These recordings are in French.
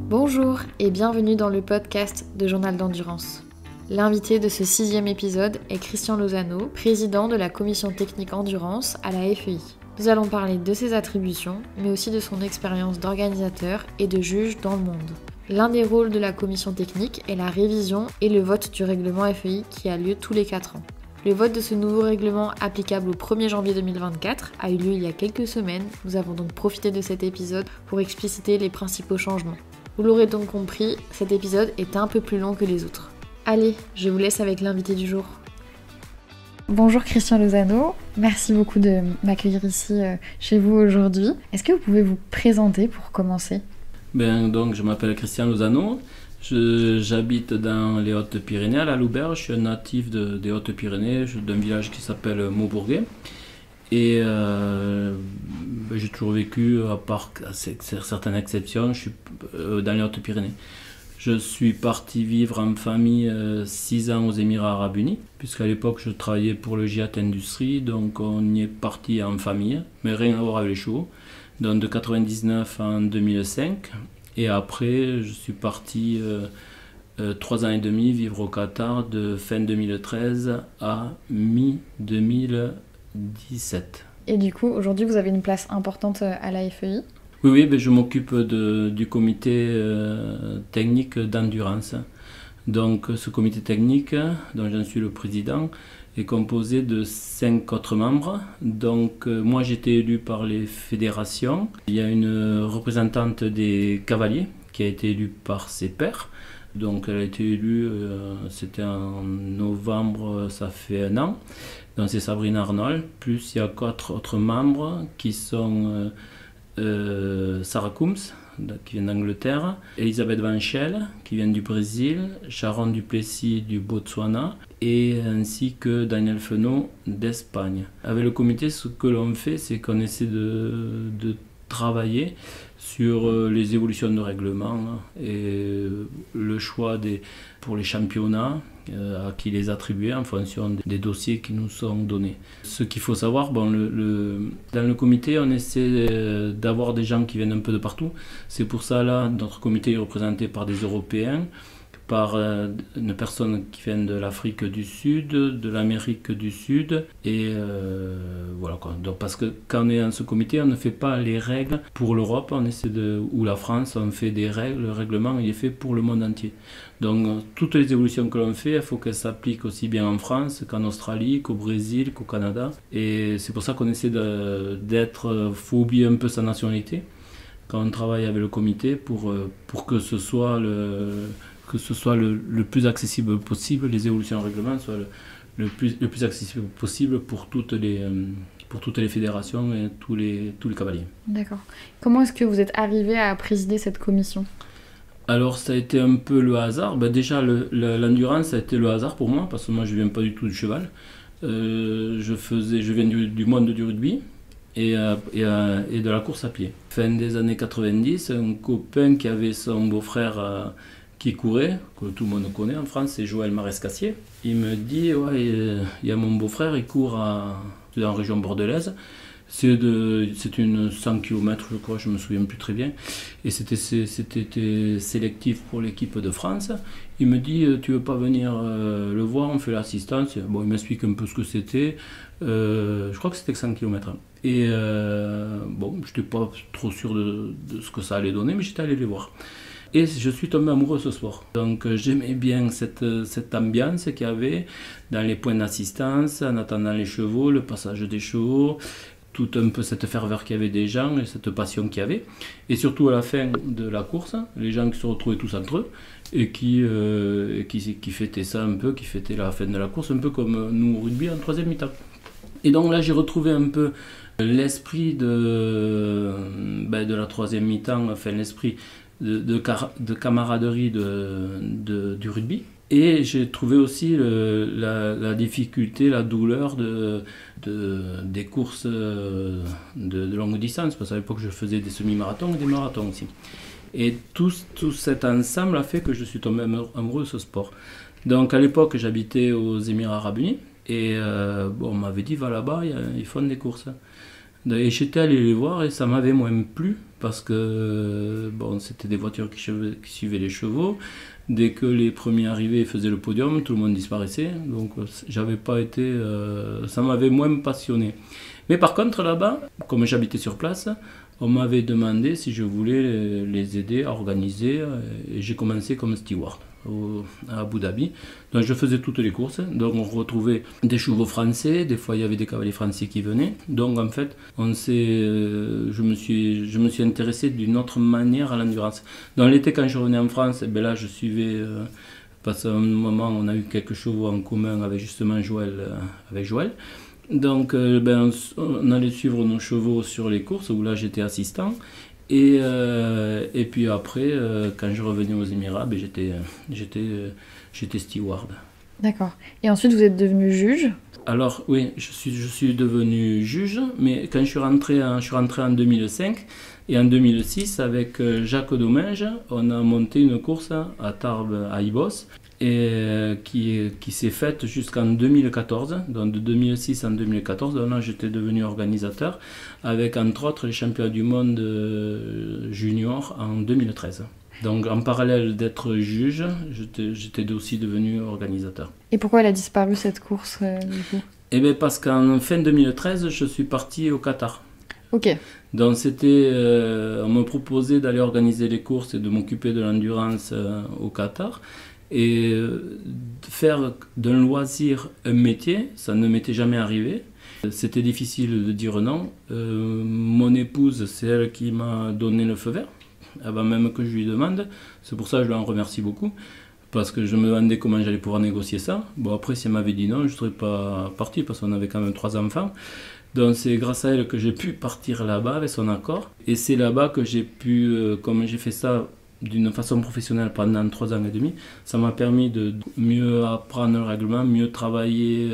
Bonjour et bienvenue dans le podcast de Journal d'Endurance. L'invité de ce 6e épisode est Christian Lozano, président de la commission technique endurance à la FEI. Nous allons parler de ses attributions, mais aussi de son expérience d'organisateur et de juge dans le monde. L'un des rôles de la commission technique est la révision et le vote du règlement FEI qui a lieu tous les 4 ans. Le vote de ce nouveau règlement applicable au 1er janvier 2024 a eu lieu il y a quelques semaines. Nous avons donc profité de cet épisode pour expliciter les principaux changements. Vous l'aurez donc compris, cet épisode est un peu plus long que les autres. Allez, je vous laisse avec l'invité du jour. Bonjour Christian Lozano, merci beaucoup de m'accueillir ici chez vous aujourd'hui. Est-ce que vous pouvez vous présenter pour commencer ? Donc, je m'appelle Christian Lozano, j'habite dans les Hautes-Pyrénées, à la Louberge. Je suis un natif des Hautes-Pyrénées, d'un village qui s'appelle Maubourguet. Et j'ai toujours vécu, à part certaines exceptions, je suis dans les Hautes-Pyrénées. Je suis parti vivre en famille 6 ans aux Émirats Arabes Unis, puisqu'à l'époque je travaillais pour le GIAT Industrie, donc on y est parti en famille, mais rien à voir avec les chevaux. Donc de 1999 en 2005, et après je suis parti 3 ans et demi vivre au Qatar de fin 2013 à mi-2017. Et du coup, aujourd'hui vous avez une place importante à la FEI ? Oui, je m'occupe du comité technique d'endurance. Donc ce comité technique, dont j'en suis le président, est composé de 5 autres membres. Donc moi j'ai été élu par les fédérations. Il y a une représentante des cavaliers qui a été élue par ses pairs. Donc elle a été élue, c'était en novembre, ça fait 1 an. Donc c'est Sabrina Arnold, plus il y a 4 autres membres qui sont Sarah Coombs, qui vient d'Angleterre, Elisabeth Vanchel, qui vient du Brésil, Sharon Duplessis du Botswana, et ainsi que Daniel Fenot d'Espagne. Avec le comité, ce que l'on fait, c'est qu'on essaie de travailler sur les évolutions de règlement et le choix pour les championnats, à qui les attribuer en fonction des dossiers qui nous sont donnés. Ce qu'il faut savoir, dans le comité, on essaie d'avoir des gens qui viennent un peu de partout. C'est pour ça, là, notre comité est représenté par des Européens, par une personne qui vient de l'Afrique du Sud, de l'Amérique du Sud, et voilà quoi. Donc, parce que quand on est dans ce comité, on ne fait pas les règles pour l'Europe, ou la France, on fait des règles, le règlement il est fait pour le monde entier. Donc toutes les évolutions que l'on fait, il faut qu'elles s'appliquent aussi bien en France qu'en Australie, qu'au Brésil, qu'au Canada, et c'est pour ça qu'on essaie faut oublier un peu sa nationalité quand on travaille avec le comité pour que ce soit le plus accessible possible, les évolutions en règlement soient le plus accessible possible pour toutes les fédérations et tous les cavaliers. D'accord. Comment est-ce que vous êtes arrivé à présider cette commission ? Alors ça a été un peu le hasard. Déjà l'endurance ça a été le hasard pour moi, parce que moi je ne viens pas du tout du cheval. Je viens du monde du rugby et de la course à pied. Fin des années 90, un copain qui avait son beau-frère qui courait, que tout le monde connaît en France, c'est Joël Marescasier. Il me dit, il y a mon beau-frère, il court dans la région bordelaise. C'est une 100 km, je crois, je ne me souviens plus très bien. Et c'était sélectif pour l'équipe de France. Il me dit, tu veux pas venir le voir, on fait l'assistance. Bon, il m'explique un peu ce que c'était. Je crois que c'était 100 km. Et je n'étais pas trop sûr de ce que ça allait donner, mais j'étais allé les voir. Et je suis tombé amoureux de ce sport. Donc j'aimais bien cette ambiance qu'il y avait dans les points d'assistance, en attendant les chevaux, le passage des chevaux, tout un peu cette ferveur qu'il y avait des gens et cette passion qu'il y avait. Et surtout à la fin de la course, les gens qui se retrouvaient tous entre eux et qui fêtaient ça un peu, qui fêtaient la fin de la course, un peu comme nous au rugby en 3e mi-temps. Et donc là j'ai retrouvé un peu l'esprit de la 3e mi-temps, enfin l'esprit de camaraderie du rugby. Et j'ai trouvé aussi la difficulté, la douleur des courses de longue distance, parce qu'à l'époque je faisais des semi-marathons et des marathons aussi. Et tout cet ensemble a fait que je suis tombé amoureux de ce sport. Donc à l'époque j'habitais aux Émirats Arabes Unis, et on m'avait dit va là-bas, ils font des courses. Et j'étais allé les voir et ça m'avait moins plu parce que bon, c'était des voitures qui suivaient les chevaux. Dès que les premiers arrivaient et faisaient le podium, tout le monde disparaissait. Donc j'avais pas été, ça m'avait moins passionné. Mais par contre là-bas, comme j'habitais sur place, on m'avait demandé si je voulais les aider à organiser et j'ai commencé comme steward à Abu Dhabi. Donc je faisais toutes les courses, donc on retrouvait des chevaux français, des fois il y avait des cavaliers français qui venaient. Donc en fait, je me suis intéressé d'une autre manière à l'endurance. Dans l'été quand je revenais en France, ben là je suivais, parce qu'à un moment on a eu quelques chevaux en commun avec justement Joël, avec Joël. Donc on allait suivre nos chevaux sur les courses où là j'étais assistant. Et puis après, quand je revenais aux Émirats, ben j'étais steward. D'accord. Et ensuite, vous êtes devenu juge? Alors oui, je suis devenu juge, mais quand je suis rentré en 2005, et en 2006, avec Jacques Domège, on a monté une course à Tarbes, à Ibos, et qui s'est faite jusqu'en 2014. Donc de 2006 en 2014, donc là j'étais devenu organisateur, avec entre autres les championnats du monde junior en 2013. Donc en parallèle d'être juge, j'étais aussi devenu organisateur. Et pourquoi elle a disparu cette course du coup? Eh bien parce qu'en fin 2013, je suis parti au Qatar. Ok. Donc on me proposait d'aller organiser les courses et de m'occuper de l'endurance au Qatar. Et faire d'un loisir un métier, ça ne m'était jamais arrivé. C'était difficile de dire non. Mon épouse, c'est elle qui m'a donné le feu vert, avant même que je lui demande. C'est pour ça que je l'en remercie beaucoup, parce que je me demandais comment j'allais pouvoir négocier ça. Bon, après, si elle m'avait dit non, je ne serais pas parti, parce qu'on avait quand même 3 enfants. Donc c'est grâce à elle que j'ai pu partir là-bas avec son accord. Et c'est là-bas que j'ai pu, comme j'ai fait ça d'une façon professionnelle pendant 3 ans et demi, ça m'a permis de mieux apprendre le règlement, mieux travailler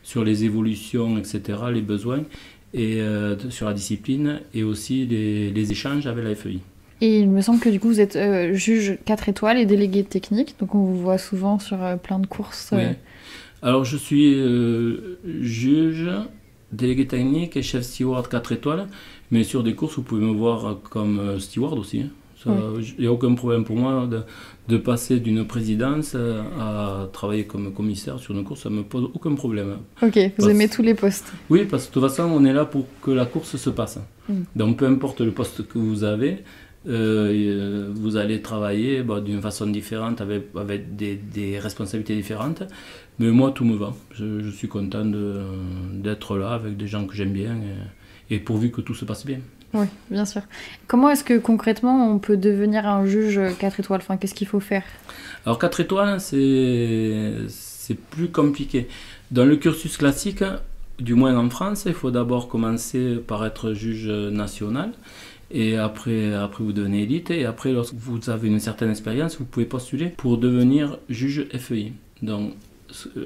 sur les évolutions, etc., les besoins, et sur la discipline, et aussi les échanges avec la FEI. Et il me semble que du coup vous êtes juge 4 étoiles et délégué technique, donc on vous voit souvent sur plein de courses. Oui. Alors je suis juge, délégué technique et chef steward 4 étoiles, mais sur des courses vous pouvez me voir comme steward aussi. Il n'y a aucun problème pour moi de passer d'une présidence à travailler comme commissaire sur une course, ça ne me pose aucun problème. Ok, vous aimez tous les postes. Oui, parce que de toute façon, on est là pour que la course se passe. Donc peu importe le poste que vous avez, vous allez travailler d'une façon différente, avec des responsabilités différentes. Mais moi, tout me va. Je suis content d'être là avec des gens que j'aime bien et pourvu que tout se passe bien. Oui, bien sûr. Comment est-ce que concrètement on peut devenir un juge 4 étoiles? Enfin, qu'est-ce qu'il faut faire? Alors 4 étoiles, c'est plus compliqué. Dans le cursus classique, du moins en France, il faut d'abord commencer par être juge national. Et après vous devenez élite. Et après, lorsque vous avez une certaine expérience, vous pouvez postuler pour devenir juge FEI. Donc,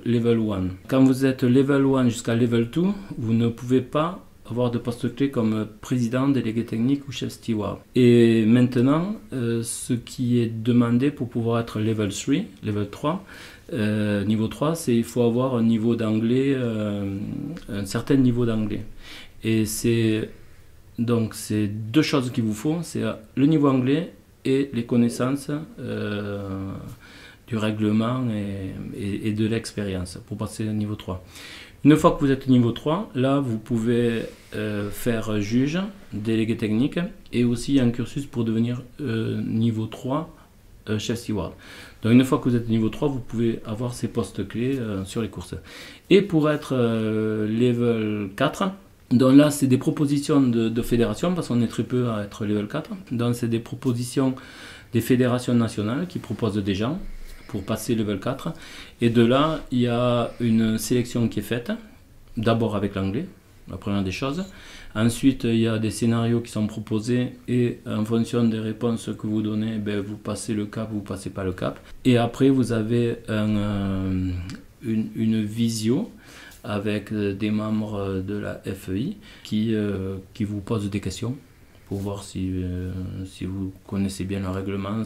level 1. Quand vous êtes level 1 jusqu'à level 2, vous ne pouvez pas avoir de poste clé comme président, délégué technique ou chef steward. Et maintenant, ce qui est demandé pour pouvoir être level 3, level 3, niveau 3, c'est il faut avoir un niveau d'anglais, un certain niveau d'anglais. Et donc c'est 2 choses qu'il vous faut, c'est le niveau anglais et les connaissances du règlement et de l'expérience pour passer au niveau 3. Une fois que vous êtes niveau 3, là vous pouvez faire juge, délégué technique et aussi un cursus pour devenir niveau 3 chef steward. Donc une fois que vous êtes niveau 3, vous pouvez avoir ces postes clés sur les courses. Et pour être level 4, donc là c'est des propositions de fédération parce qu'on est très peu à être level 4. Donc c'est des propositions des fédérations nationales qui proposent des gens pour passer level 4. Et de là, il y a une sélection qui est faite, d'abord avec l'anglais, la première des choses. Ensuite, il y a des scénarios qui sont proposés et en fonction des réponses que vous donnez, vous passez le cap, vous ne passez pas le cap. Et après, vous avez une visio avec des membres de la FEI qui vous posent des questions pour voir si vous connaissez bien le règlement,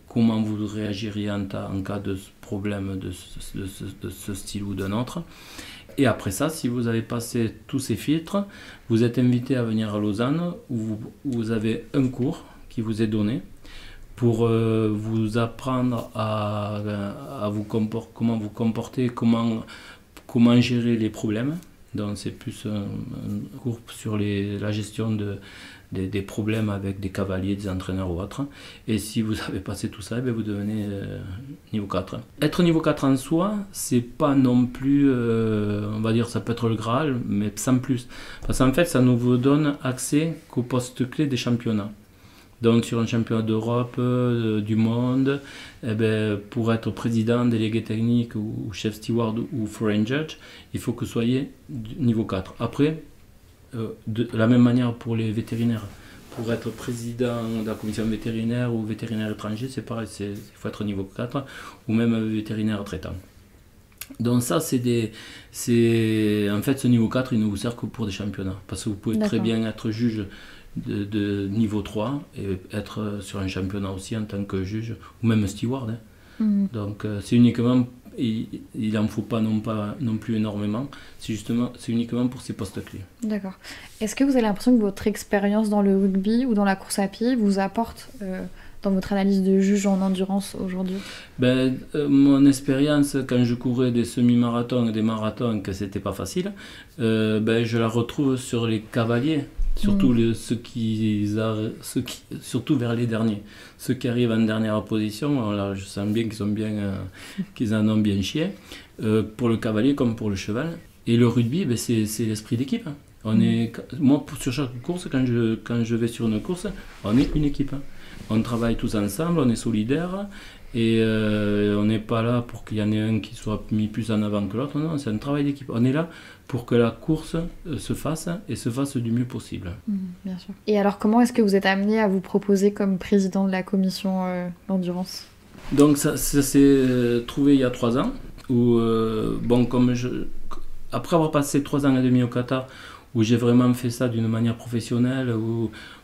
comment vous réagiriez en cas de problème de ce style ou d'un autre. Et après ça, si vous avez passé tous ces filtres, vous êtes invité à venir à Lausanne où vous avez un cours qui vous est donné pour vous apprendre à comment vous comporter, comment gérer les problèmes. Donc c'est plus un cours sur la gestion des problèmes avec des cavaliers, des entraîneurs ou autres. Et si vous avez passé tout ça, vous devenez niveau 4. Être niveau 4 en soi, c'est pas non plus, on va dire, ça peut être le Graal, mais sans plus. Parce qu'en fait, ça nous vous donne accès qu'au poste clé des championnats. Donc sur un championnat d'Europe, du monde, pour être président, délégué technique ou chef steward ou foreign judge, il faut que vous soyez niveau 4. Après, de la même manière pour les vétérinaires. Pour être président de la commission vétérinaire ou vétérinaire étranger, c'est pareil, il faut être niveau 4 ou même vétérinaire traitant. Donc ça, en fait, ce niveau 4, il ne vous sert que pour des championnats. Parce que vous pouvez très bien être juge de niveau 3 et être sur un championnat aussi en tant que juge ou même steward. Donc c'est uniquement, il n'en faut pas non plus énormément, c'est uniquement pour ces postes clés. D'accord. Est-ce que vous avez l'impression que votre expérience dans le rugby ou dans la course à pied vous apporte dans votre analyse de juge en endurance aujourd'hui? Mon expérience quand je courais des semi-marathons et des marathons, que c'était pas facile, je la retrouve sur les cavaliers. Surtout surtout vers les derniers. Ceux qui arrivent en dernière position, alors là, je sens bien qu'ils en ont bien chié, pour le cavalier comme pour le cheval. Et le rugby, c'est l'esprit d'équipe. Moi, sur chaque course, quand je vais sur une course, on est une équipe. On travaille tous ensemble, on est solidaires. Et on n'est pas là pour qu'il y en ait un qui soit mis plus en avant que l'autre. Non, c'est un travail d'équipe. On est là pour que la course se fasse et se fasse du mieux possible. Bien sûr. Et alors, comment est-ce que vous êtes amené à vous proposer comme président de la commission d'endurance? Donc, ça s'est trouvé il y a 3 ans. Où, après avoir passé 3 ans et demi au Qatar, où j'ai vraiment fait ça d'une manière professionnelle,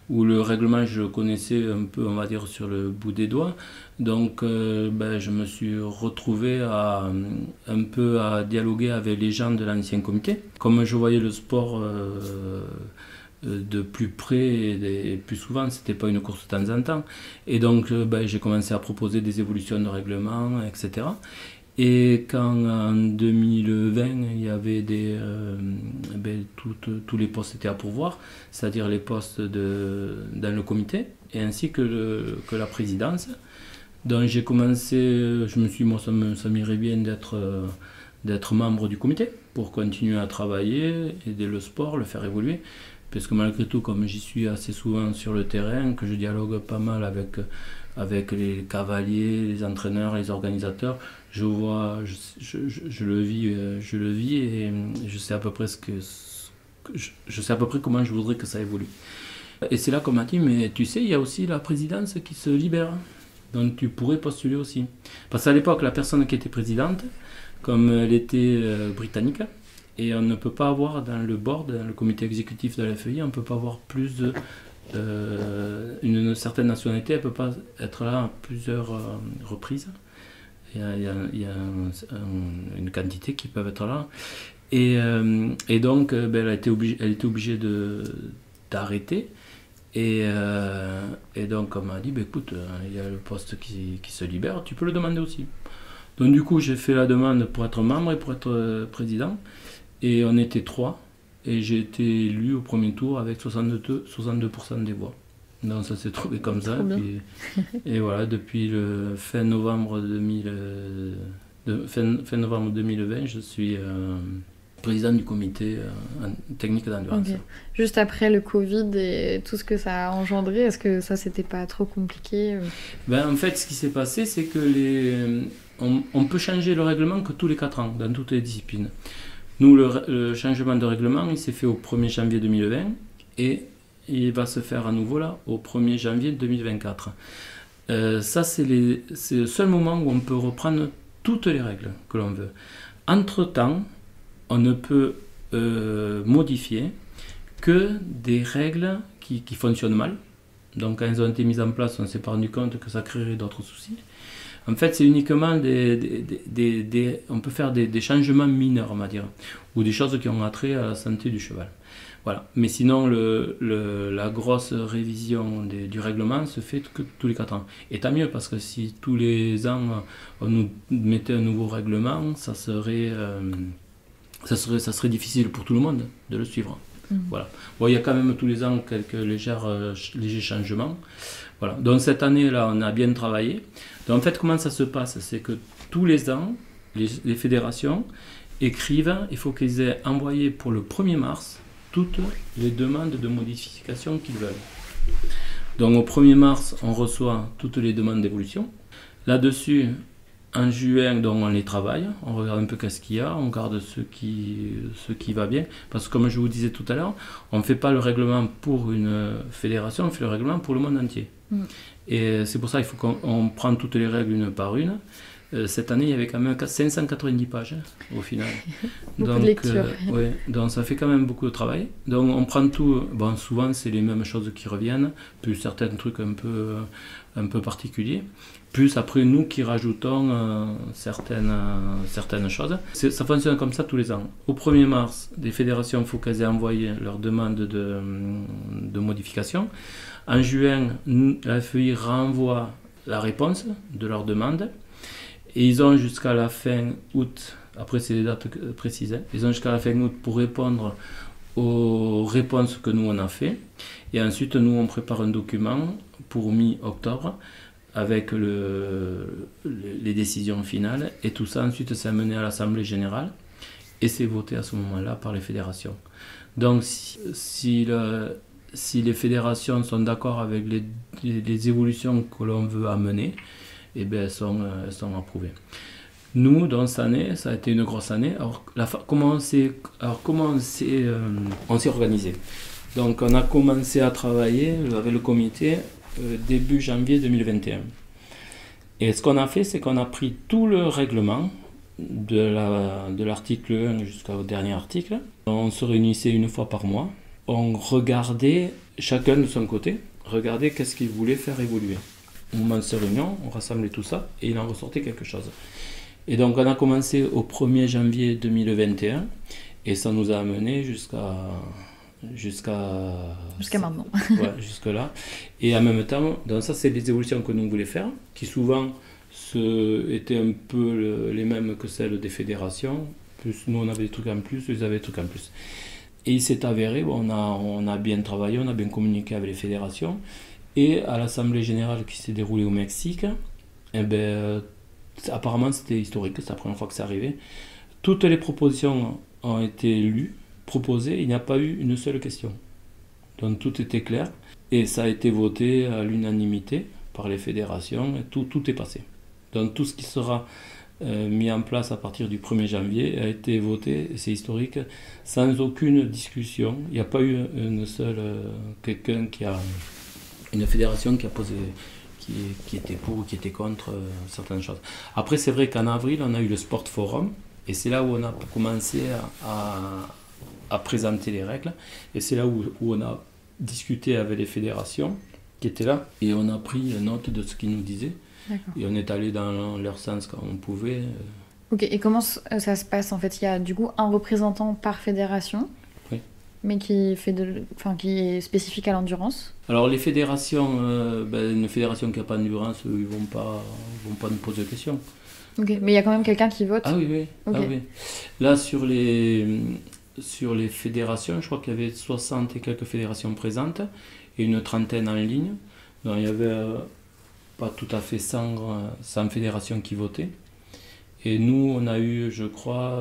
où le règlement, je le connaissais un peu, on va dire, sur le bout des doigts. Donc, je me suis retrouvé un peu à dialoguer avec les gens de l'ancien comité. Comme je voyais le sport de plus près et plus souvent, c'était pas une course de temps en temps. Et donc, j'ai commencé à proposer des évolutions de règlement, etc. Et quand en 2020, il y avait tous les postes étaient à pourvoir, c'est-à-dire les postes dans le comité, et ainsi que la présidence. Donc j'ai commencé, je me suis dit, moi ça m'irait bien d'être membre du comité pour continuer à travailler, aider le sport, le faire évoluer. Parce que malgré tout, comme j'y suis assez souvent sur le terrain, que je dialogue pas mal avec les cavaliers, les entraîneurs, les organisateurs, je le vis et je sais à peu près je sais à peu près comment je voudrais que ça évolue. Et c'est là qu'on m'a dit, mais tu sais, il y a aussi la présidence qui se libère, donc tu pourrais postuler aussi. Parce qu'à l'époque, la personne qui était présidente, comme elle était britannique, et on ne peut pas avoir dans le board, dans le comité exécutif de la FEI, on ne peut pas avoir plus de une certaine nationalité, elle ne peut pas être là à plusieurs reprises. Il y a une quantité qui peuvent être là. Et donc, elle était obligée d'arrêter. Et donc, on m'a dit, écoute, il y a le poste qui se libère, tu peux le demander aussi. Donc, du coup, j'ai fait la demande pour être membre et pour être président. Et on était 3. Et j'ai été élu au premier tour avec 62% des voix. Donc ça s'est trouvé comme ça. Et voilà, depuis le fin novembre 2020, je suis président du comité technique d'endurance. Okay. Juste après le Covid et tout ce que ça a engendré, est-ce que ça c'était pas trop compliqué? En fait, ce qui s'est passé, c'est que on peut changer le règlement que tous les 4 ans, dans toutes les disciplines. Nous, le changement de règlement, il s'est fait au 1er janvier 2020 et il va se faire à nouveau là, au 1er janvier 2024. Ça, c'est le seul moment où on peut reprendre toutes les règles que l'on veut. Entre-temps, on ne peut modifier que des règles qui fonctionnent mal. Donc, quand elles ont été mises en place, on s'est pas rendu compte que ça créerait d'autres soucis. En fait, c'est uniquement on peut faire des changements mineurs, on va dire, ou des choses qui ont attrait à la santé du cheval. Voilà. Mais sinon, la grosse révision du règlement se fait que tous les 4 ans. Et tant mieux, parce que si tous les ans on nous mettait un nouveau règlement, ça serait difficile pour tout le monde de le suivre. Voilà. Bon, il y a quand même tous les ans quelques légers changements. Voilà. Donc cette année-là, on a bien travaillé. Donc en fait, comment ça se passe? C'est que tous les ans, les fédérations écrivent, il faut qu'ils aient envoyé pour le 1er mars toutes les demandes de modification qu'ils veulent. Donc au 1er mars, on reçoit toutes les demandes d'évolution. Là-dessus, en juin, donc, on les travaille, on regarde un peu qu'est-ce qu'il y a, on garde ce qui va bien. Parce que comme je vous disais tout à l'heure, on ne fait pas le règlement pour une fédération, on fait le règlement pour le monde entier. Et c'est pour ça qu'il faut qu'on prenne toutes les règles une par une. Cette année, il y avait quand même 590 pages au final. Beaucoup de lecture. Donc ça fait quand même beaucoup de travail. Donc on prend tout, bon, souvent c'est les mêmes choses qui reviennent, plus certains trucs un peu particuliers. Plus après nous qui rajoutons certaines choses. Ça fonctionne comme ça tous les ans. Au 1er mars, les fédérations, il faut qu'elles aient envoyé leur demande de modification. En juin, la FEI renvoie la réponse de leur demande. Et ils ont jusqu'à la fin août, après c'est des dates précises, ils ont jusqu'à la fin août pour répondre aux réponses que nous on a fait. Et ensuite nous on prépare un document pour mi-octobre avec les décisions finales. Et tout ça ensuite c'est amené à l'Assemblée Générale et c'est voté à ce moment-là par les fédérations. Donc si les fédérations sont d'accord avec les évolutions que l'on veut amener, eh bien, elles sont approuvées. Nous, dans cette année, ça a été une grosse année. Alors, comment on s'est organisé? Donc, on a commencé à travailler avec le comité début janvier 2021. Et ce qu'on a fait, c'est qu'on a pris tout le règlement de l'article 1 jusqu'au dernier article. On se réunissait une fois par mois. On regardait, chacun de son côté, qu'est-ce qu'il voulait faire évoluer. Au moment de ces réunions, on rassemblait tout ça et il en ressortait quelque chose. Et donc on a commencé au 1er janvier 2021 et ça nous a amené jusqu'à maintenant. Ouais, jusque là. Et en même temps, donc ça c'est les évolutions que nous voulions faire, qui souvent étaient un peu les mêmes que celles des fédérations. Plus nous on avait des trucs en plus, ils avaient des trucs en plus. Et il s'est avéré, on a bien travaillé, on a bien communiqué avec les fédérations. Et à l'Assemblée Générale qui s'est déroulée au Mexique, apparemment c'était historique, c'est la première fois que c'est arrivé. Toutes les propositions ont été lues, proposées, il n'y a pas eu une seule question. Donc tout était clair et ça a été voté à l'unanimité par les fédérations et tout est passé. Donc tout ce qui sera mis en place à partir du 1er janvier a été voté, et c'est historique, sans aucune discussion. Il n'y a pas eu une fédération qui a posé, qui était pour ou qui était contre certaines choses. Après, c'est vrai qu'en avril, on a eu le Sport Forum, et c'est là où on a commencé à présenter les règles, et c'est là où on a discuté avec les fédérations qui étaient là, et on a pris note de ce qu'ils nous disaient. D'accord. Et on est allé dans leur sens quand on pouvait. Ok, et comment ça se passe en fait? Il y a du coup un représentant par fédération, oui, mais qui est spécifique à l'endurance. Alors les fédérations, une fédération qui n'a pas d'endurance, ils ne vont pas nous poser de questions. Ok, mais il y a quand même quelqu'un qui vote? Ah oui, oui. Okay. Ah, oui. Là, sur les fédérations, je crois qu'il y avait 60 et quelques fédérations présentes et une trentaine en ligne. Donc il y avait pas tout à fait 100 fédérations qui votaient. Et nous, on a eu, je crois,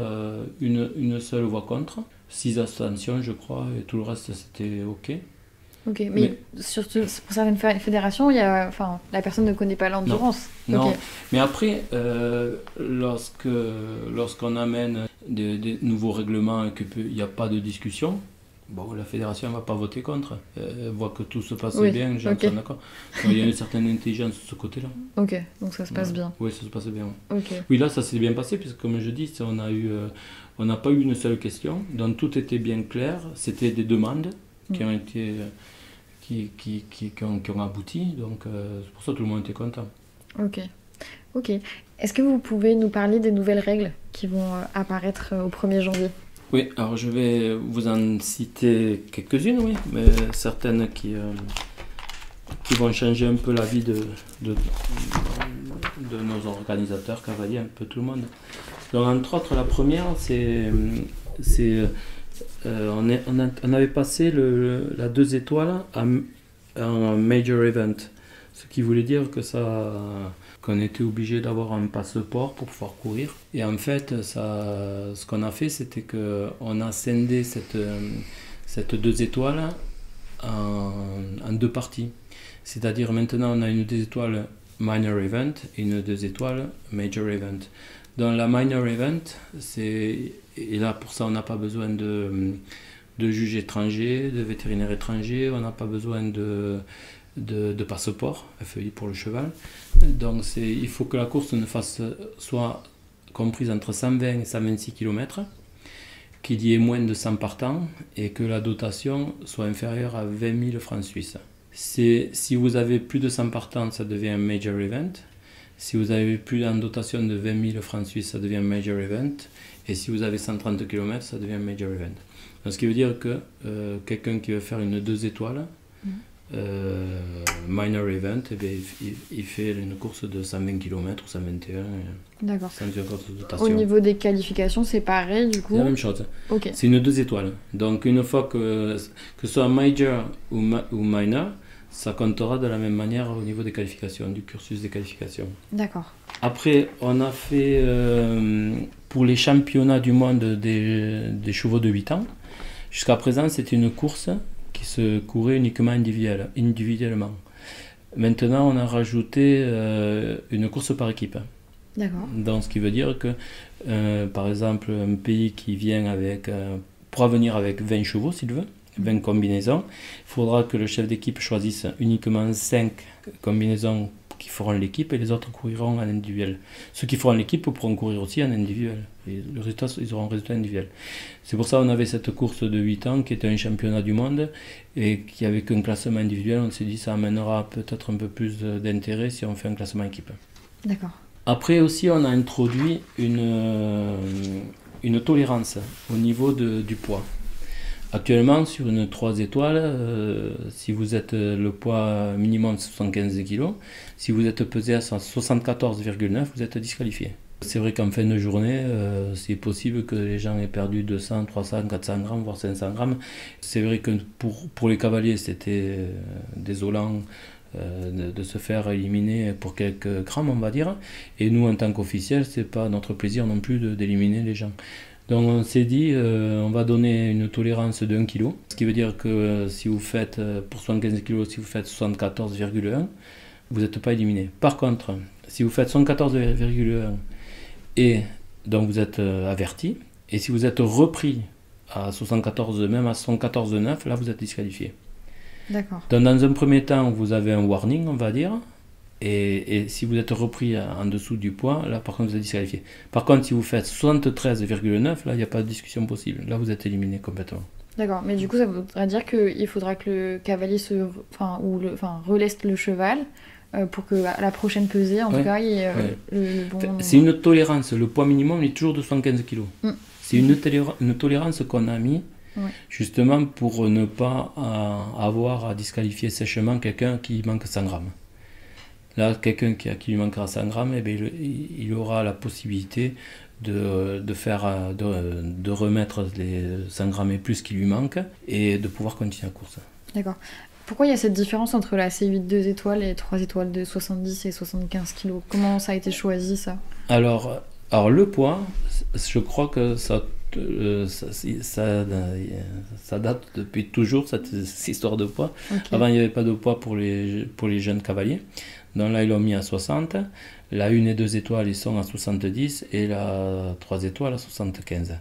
une seule voix contre, 6 abstentions, je crois, et tout le reste, c'était OK. Ok, mais surtout pour certaines fédérations, la personne ne connaît pas l'endurance. Non, okay. Mais après, lorsqu'on amène des nouveaux règlements et qu'il n'y a pas de discussion, la fédération ne va pas voter contre. Elle voit que tout se passe bien, les gens sont d'accord. Donc, il y a une certaine intelligence de ce côté-là. Ok, donc ça se passe bien. Oui, ça se passe bien. Okay. Oui, là, ça s'est bien passé, puisque comme je dis, on n'a pas eu une seule question, donc tout était bien clair. C'était des demandes qui ont été... qui ont abouti, donc c'est pour ça que tout le monde était content. Ok. Ok. Est-ce que vous pouvez nous parler des nouvelles règles qui vont apparaître au 1er janvier? Oui, alors je vais vous en citer quelques-unes, oui, mais certaines qui vont changer un peu la vie de nos organisateurs cavaliers, un peu tout le monde. Donc, entre autres, la première, on avait passé la 2 étoiles à un major event, ce qui voulait dire qu'on était obligé d'avoir un passeport pour pouvoir courir. Et en fait, ce qu'on a fait, c'était qu'on a scindé cette 2 étoiles en 2 parties. C'est-à-dire maintenant, on a une 2 étoiles minor event et une 2 étoiles major event. Dans la minor event, et là pour ça on n'a pas besoin de juge étranger, de vétérinaire étranger, on n'a pas besoin de passeport, FEI pour le cheval. Donc il faut que la course soit comprise entre 120 et 126 km, qu'il y ait moins de 100 partants et que la dotation soit inférieure à 20 000 francs suisses. Si vous avez plus de 100 partants, ça devient un major event. Si vous avez plus en dotation de 20 000 francs suisses, ça devient un major event. Et si vous avez 130 km, ça devient un major event. Donc, ce qui veut dire que quelqu'un qui veut faire une 2 étoiles, minor event, eh bien, il fait une course de 120 km ou 121. D'accord. Sans une course de dotation. Au niveau des qualifications, c'est pareil du coup? C'est la même chose. Okay. C'est une 2 étoiles. Donc, une fois que ce soit major ou minor, ça comptera de la même manière au niveau des qualifications, du cursus des qualifications. D'accord. Après, on a fait pour les championnats du monde des chevaux de 8 ans. Jusqu'à présent, c'était une course qui se courait uniquement individuellement. Maintenant, on a rajouté une course par équipe. D'accord. Donc, ce qui veut dire que, par exemple, un pays qui vient pourra venir avec 20 chevaux, s'il veut, 20 combinaisons. Il faudra que le chef d'équipe choisisse uniquement 5 combinaisons qui feront l'équipe et les autres couriront en individuel. Ceux qui feront l'équipe pourront courir aussi en individuel. Et ils auront un résultat individuel. C'est pour ça qu'on avait cette course de 8 ans qui était un championnat du monde et qui avait qu'un classement individuel. On s'est dit que ça amènera peut-être un peu plus d'intérêt si on fait un classement équipe. D'accord. Après aussi, on a introduit une tolérance au niveau du poids. Actuellement, sur une 3 étoiles, si vous êtes le poids minimum de 75 kg, si vous êtes pesé à 74,9, vous êtes disqualifié. C'est vrai qu'en fin de journée, c'est possible que les gens aient perdu 200, 300, 400 grammes, voire 500 grammes. C'est vrai que pour les cavaliers, c'était désolant de se faire éliminer pour quelques grammes, on va dire. Et nous, en tant qu'officiels, c'est pas notre plaisir non plus d'éliminer les gens. Donc on s'est dit, on va donner une tolérance de 1 kg, ce qui veut dire que si vous faites, pour 75 kg, si vous faites 74,1, vous n'êtes pas éliminé. Par contre, si vous faites 74,1 et donc vous êtes averti, et si vous êtes repris à 74, même à 74,9, là vous êtes disqualifié. D'accord. Donc dans un premier temps, vous avez un warning, on va dire. Et si vous êtes repris en dessous du poids, là par contre vous êtes disqualifié. Par contre, si vous faites 73,9, là il n'y a pas de discussion possible. Là vous êtes éliminé complètement. D'accord, mais du coup ça voudrait dire qu'il faudra que le cavalier relaisse le cheval pour que à la prochaine pesée, en tout cas, il y ait le bon... C'est une tolérance, le poids minimum est toujours de 75 kg. C'est une tolérance qu'on a mis justement pour ne pas avoir à disqualifier sèchement quelqu'un qui manque 100 grammes. Là, quelqu'un qui lui manquera 100 grammes, eh bien, il aura la possibilité de remettre les 100 grammes et plus qui lui manquent et de pouvoir continuer la course. D'accord. Pourquoi il y a cette différence entre la C8 2 étoiles et 3 étoiles de 70 et 75 kg? Comment ça a été choisi, ça? Alors le poids, je crois que ça date depuis toujours, cette histoire de poids. Okay. Avant, il n'y avait pas de poids pour les jeunes cavaliers. Donc là, ils l'ont mis à 60. La 1 et 2 étoiles, ils sont à 70 et la 3 étoiles à 75.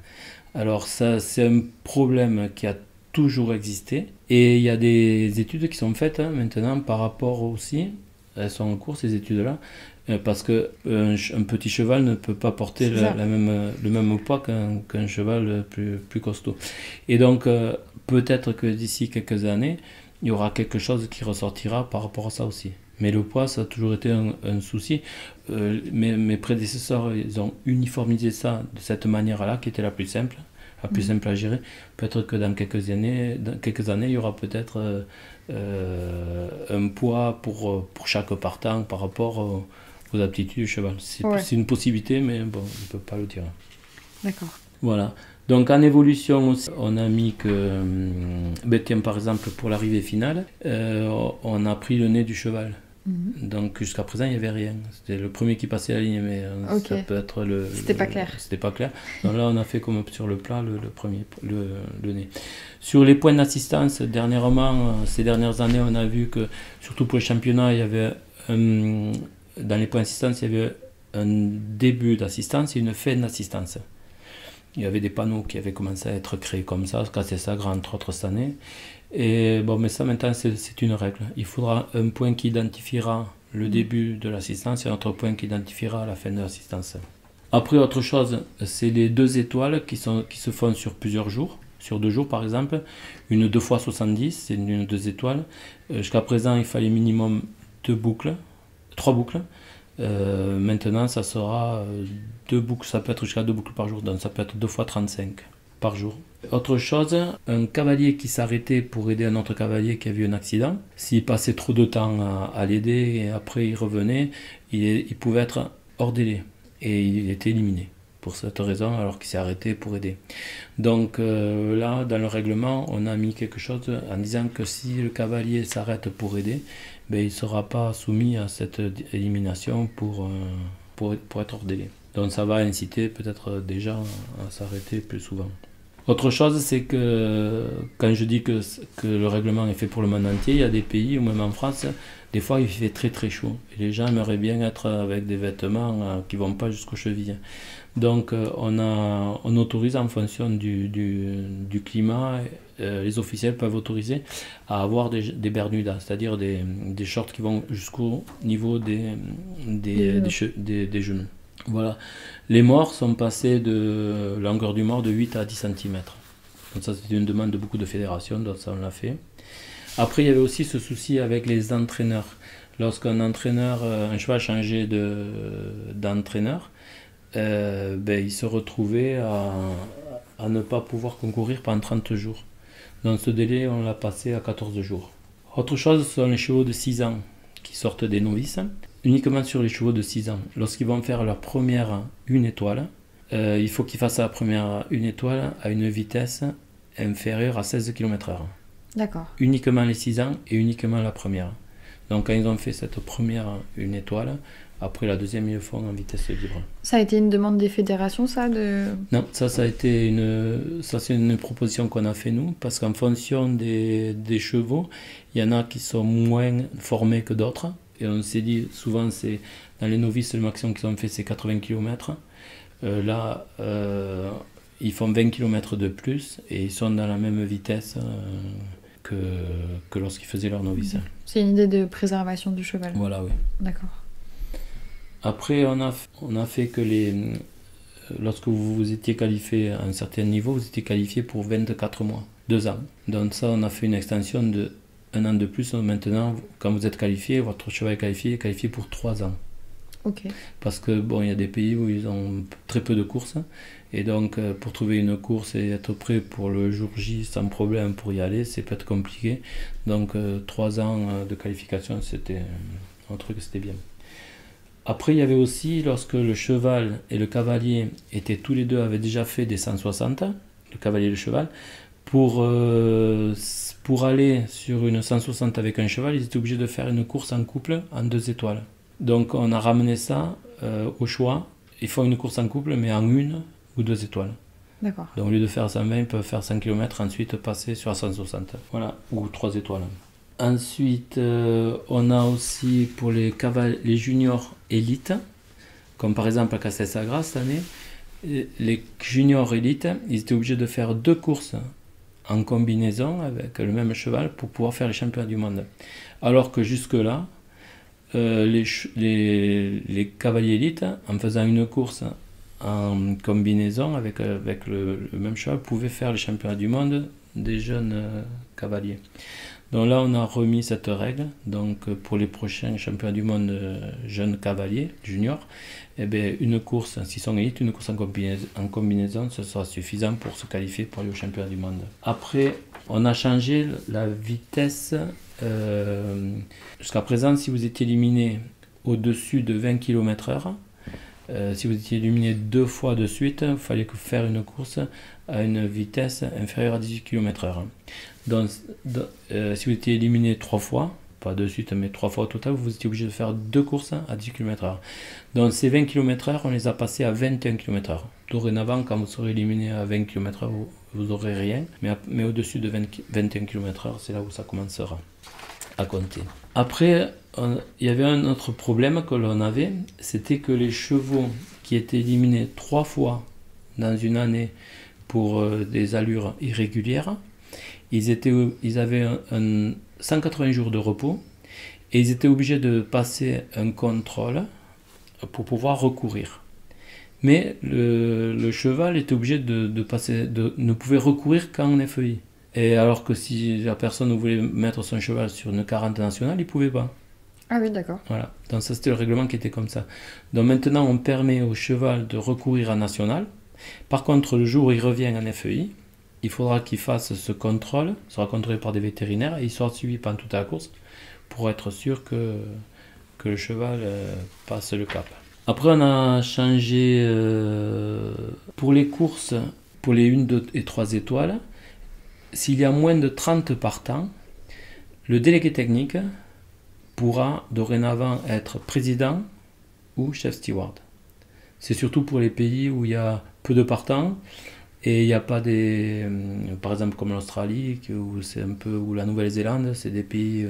Alors ça, c'est un problème qui a toujours existé. Et il y a des études qui sont faites maintenant par rapport aussi, elles sont en cours ces études-là, parce qu'un petit cheval ne peut pas porter le même poids qu'un cheval plus costaud. Et donc, peut-être que d'ici quelques années, il y aura quelque chose qui ressortira par rapport à ça aussi. Mais le poids, ça a toujours été un souci. Mes prédécesseurs, ils ont uniformisé ça de cette manière-là, qui était la plus simple à gérer. Peut-être que dans quelques années, il y aura peut-être un poids pour chaque partant par rapport aux aptitudes du cheval. C'est une possibilité, mais bon, on ne peut pas le dire. D'accord. Voilà. Donc en évolution aussi, on a mis que, par exemple pour l'arrivée finale, on a pris le nez du cheval. Donc jusqu'à présent il n'y avait rien. C'était le premier qui passait la ligne, mais ça peut être C'était pas clair. C'était pas clair. Donc là on a fait comme sur le plat le nez. Sur les points d'assistance, dernièrement, ces dernières années, on a vu que surtout pour le championnat, il y avait dans les points d'assistance, il y avait un début d'assistance et une fin d'assistance. Il y avait des panneaux qui avaient commencé à être créés comme ça, c'est ça, entre autres cette année. Et bon, mais ça maintenant c'est une règle. Il faudra un point qui identifiera le début de l'assistance et un autre point qui identifiera la fin de l'assistance. Après, autre chose, c'est les 2 étoiles qui se font sur plusieurs jours, sur 2 jours par exemple. Une 2x70, c'est une 2 étoiles. Jusqu'à présent, il fallait minimum 3 boucles. Maintenant, ça sera 2 boucles, ça peut être jusqu'à 2 boucles par jour, donc ça peut être 2x35 par jour. Autre chose, un cavalier qui s'arrêtait pour aider un autre cavalier qui a eu un accident, s'il passait trop de temps à l'aider et après il revenait, il pouvait être hors délai et il était éliminé pour cette raison alors qu'il s'est arrêté pour aider. Donc là, dans le règlement, on a mis quelque chose en disant que si le cavalier s'arrête pour aider, il ne sera pas soumis à cette élimination pour être hors délai. Donc ça va inciter peut-être déjà à s'arrêter plus souvent. Autre chose, c'est que quand je dis que le règlement est fait pour le monde entier, il y a des pays, ou même en France, des fois il fait très très chaud. Et les gens aimeraient bien être avec des vêtements qui ne vont pas jusqu'aux chevilles. Donc on autorise en fonction du climat, les officiels peuvent autoriser à avoir des bermudas, c'est-à-dire des shorts qui vont jusqu'au niveau des genoux. Voilà. Les morts sont passés de longueur du mort de 8 à 10 cm. Donc ça c'était une demande de beaucoup de fédérations, donc ça on l'a fait. Après il y avait aussi ce souci avec les entraîneurs. Lorsqu'un cheval changeait d'entraîneur, il se retrouvait à ne pas pouvoir concourir pendant 30 jours. Donc ce délai on l'a passé à 14 jours. Autre chose, ce sont les chevaux de 6 ans qui sortent des novices. Uniquement sur les chevaux de 6 ans. Lorsqu'ils vont faire leur première 1 étoile, il faut qu'ils fassent la première 1 étoile à une vitesse inférieure à 16 km/h. D'accord. Uniquement les 6 ans et uniquement la première. Donc quand ils ont fait cette première 1 étoile, après la deuxième ils le font en vitesse libre. Ça a été une demande des fédérations, ça Non, ça a été c'est une proposition qu'on a fait nous, parce qu'en fonction des chevaux, il y en a qui sont moins formés que d'autres. Et on s'est dit, souvent, dans les novices, le maximum qu'ils ont fait, c'est 80 km. Là, ils font 20 km de plus et ils sont dans la même vitesse que lorsqu'ils faisaient leur novice. C'est une idée de préservation du cheval. Voilà, oui. D'accord. Après, on a fait que lorsque vous étiez qualifié à un certain niveau, vous étiez qualifié pour 24 mois, 2 ans. Donc ça, on a fait une extension de 1 an de plus. Maintenant, quand vous êtes qualifié, votre cheval est qualifié pour 3 ans. Ok. Parce que il y a des pays où ils ont très peu de courses, et donc pour trouver une course et être prêt pour le jour J sans problème pour y aller, c'est peut-être compliqué. Donc 3 ans de qualification, c'était bien. Après, il y avait aussi, lorsque le cheval et le cavalier tous les deux avaient déjà fait des 160, le cavalier et le cheval, pour aller sur une 160 avec un cheval, ils étaient obligés de faire une course en couple en 2 étoiles. Donc on a ramené ça au choix. Ils font une course en couple, mais en 1 ou 2 étoiles. D'accord. Donc au lieu de faire 120, ils peuvent faire 100 km, ensuite passer sur 160. Voilà, ou 3 étoiles. Ensuite, on a aussi pour les juniors élites, comme par exemple à Castelsagra cette année, les juniors élites, ils étaient obligés de faire 2 courses en combinaison avec le même cheval pour pouvoir faire les championnats du monde. Alors que jusque-là, les cavaliers élites, en faisant une course en combinaison avec le même cheval, pouvaient faire les championnats du monde des jeunes cavaliers. Donc là, on a remis cette règle. Donc pour les prochains championnats du monde jeunes cavaliers, juniors, eh bien, une course, s'ils sont élites, une course en combinaison, ce sera suffisant pour se qualifier pour aller au championnat du monde. Après, on a changé la vitesse. Jusqu'à présent, si vous étiez éliminé au-dessus de 20 km/h, si vous étiez éliminé 2 fois de suite, il fallait faire une course à une vitesse inférieure à 18 km/h. Donc, si vous étiez éliminé 3 fois, pas de suite, mais 3 fois au total, vous étiez obligé de faire 2 courses à 10 km/h. Donc ces 20 km/h, on les a passés à 21 km/h. Dorénavant, quand vous serez éliminé à 20 km/h, vous n'aurez rien, mais au-dessus de 21 km/h, c'est là où ça commencera à compter. Après, il y avait un autre problème que l'on avait, c'était que les chevaux qui étaient éliminés 3 fois dans une année pour des allures irrégulières, ils avaient 180 jours de repos et ils étaient obligés de passer un contrôle pour pouvoir recourir. Mais le cheval était obligé ne pouvait recourir qu'en FEI. Et alors que si la personne voulait mettre son cheval sur une 40 nationale, il ne pouvait pas. Ah oui, d'accord. Voilà. Donc ça, c'était le règlement qui était comme ça. Donc maintenant, on permet au cheval de recourir en national. Par contre, le jour où il revient en FEI, il faudra qu'il fasse ce contrôle, sera contrôlé par des vétérinaires et il sera suivi pendant toute la course pour être sûr que le cheval passe le cap. Après, on a changé pour les courses, pour les 1, 2 et 3 étoiles. S'il y a moins de 30 partants, le délégué technique pourra dorénavant être président ou chef steward. C'est surtout pour les pays où il y a peu de partants et il n'y a pas par exemple comme l'Australie ou la Nouvelle-Zélande, c'est des pays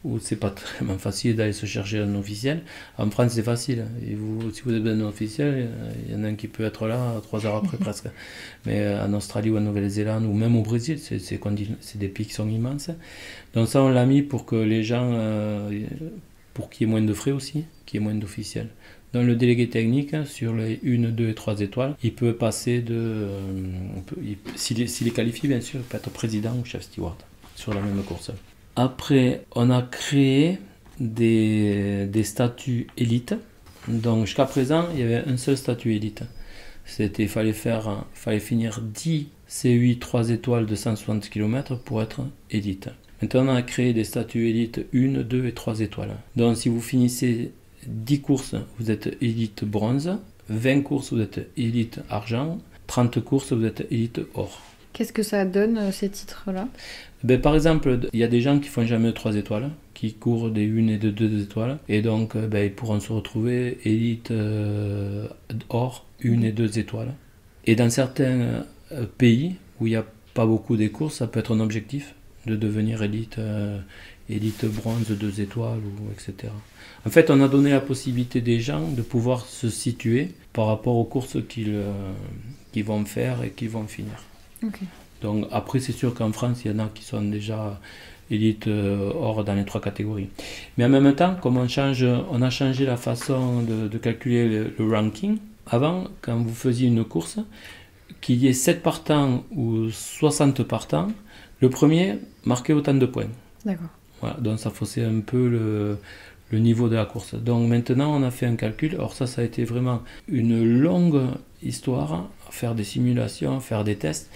où c'est pas très facile d'aller se chercher un officiel. En France, c'est facile. Et si vous avez besoin d'un officiel, il y en a un qui peut être là 3 heures après presque. Mais en Australie ou en Nouvelle-Zélande ou même au Brésil, c'est des pays qui sont immenses. Donc ça, on l'a mis pour que les gens, pour qu'il y ait moins de frais aussi, qu'il y ait moins d'officiels. Donc le délégué technique, sur les 1, 2 et 3 étoiles, il peut passer s'il est qualifié bien sûr, il peut être président ou chef steward sur la même course. Après, on a créé des statuts élites. Donc jusqu'à présent, il y avait un seul statut élite. Il fallait finir 10 C8 3 étoiles de 160 km pour être élite. Maintenant, on a créé des statuts élites 1, 2 et 3 étoiles. Donc si vous finissez 10 courses, vous êtes élite bronze, 20 courses, vous êtes élite argent, 30 courses, vous êtes élite or. Qu'est-ce que ça donne, ces titres-là ? Par exemple, il y a des gens qui font jamais 3 étoiles, qui courent des 1 et des 2 étoiles, et donc ils pourront se retrouver élite or, 1 et 2 étoiles. Et dans certains pays où il n'y a pas beaucoup de courses, ça peut être un objectif de devenir élite bronze 2 étoiles, etc. En fait, on a donné la possibilité des gens de pouvoir se situer par rapport aux courses qu'ils vont faire et qu'ils vont finir. Okay. Donc après, c'est sûr qu'en France, il y en a qui sont déjà élite or dans les 3 catégories. Mais en même temps, comme on a changé la façon de calculer le ranking. Avant, quand vous faisiez une course, qu'il y ait 7 partants ou 60 partants, le premier marquait autant de points. D'accord. Voilà, donc ça faussait un peu le niveau de la course. Donc maintenant, on a fait un calcul. Alors ça a été vraiment une longue histoire, faire des simulations, faire des tests.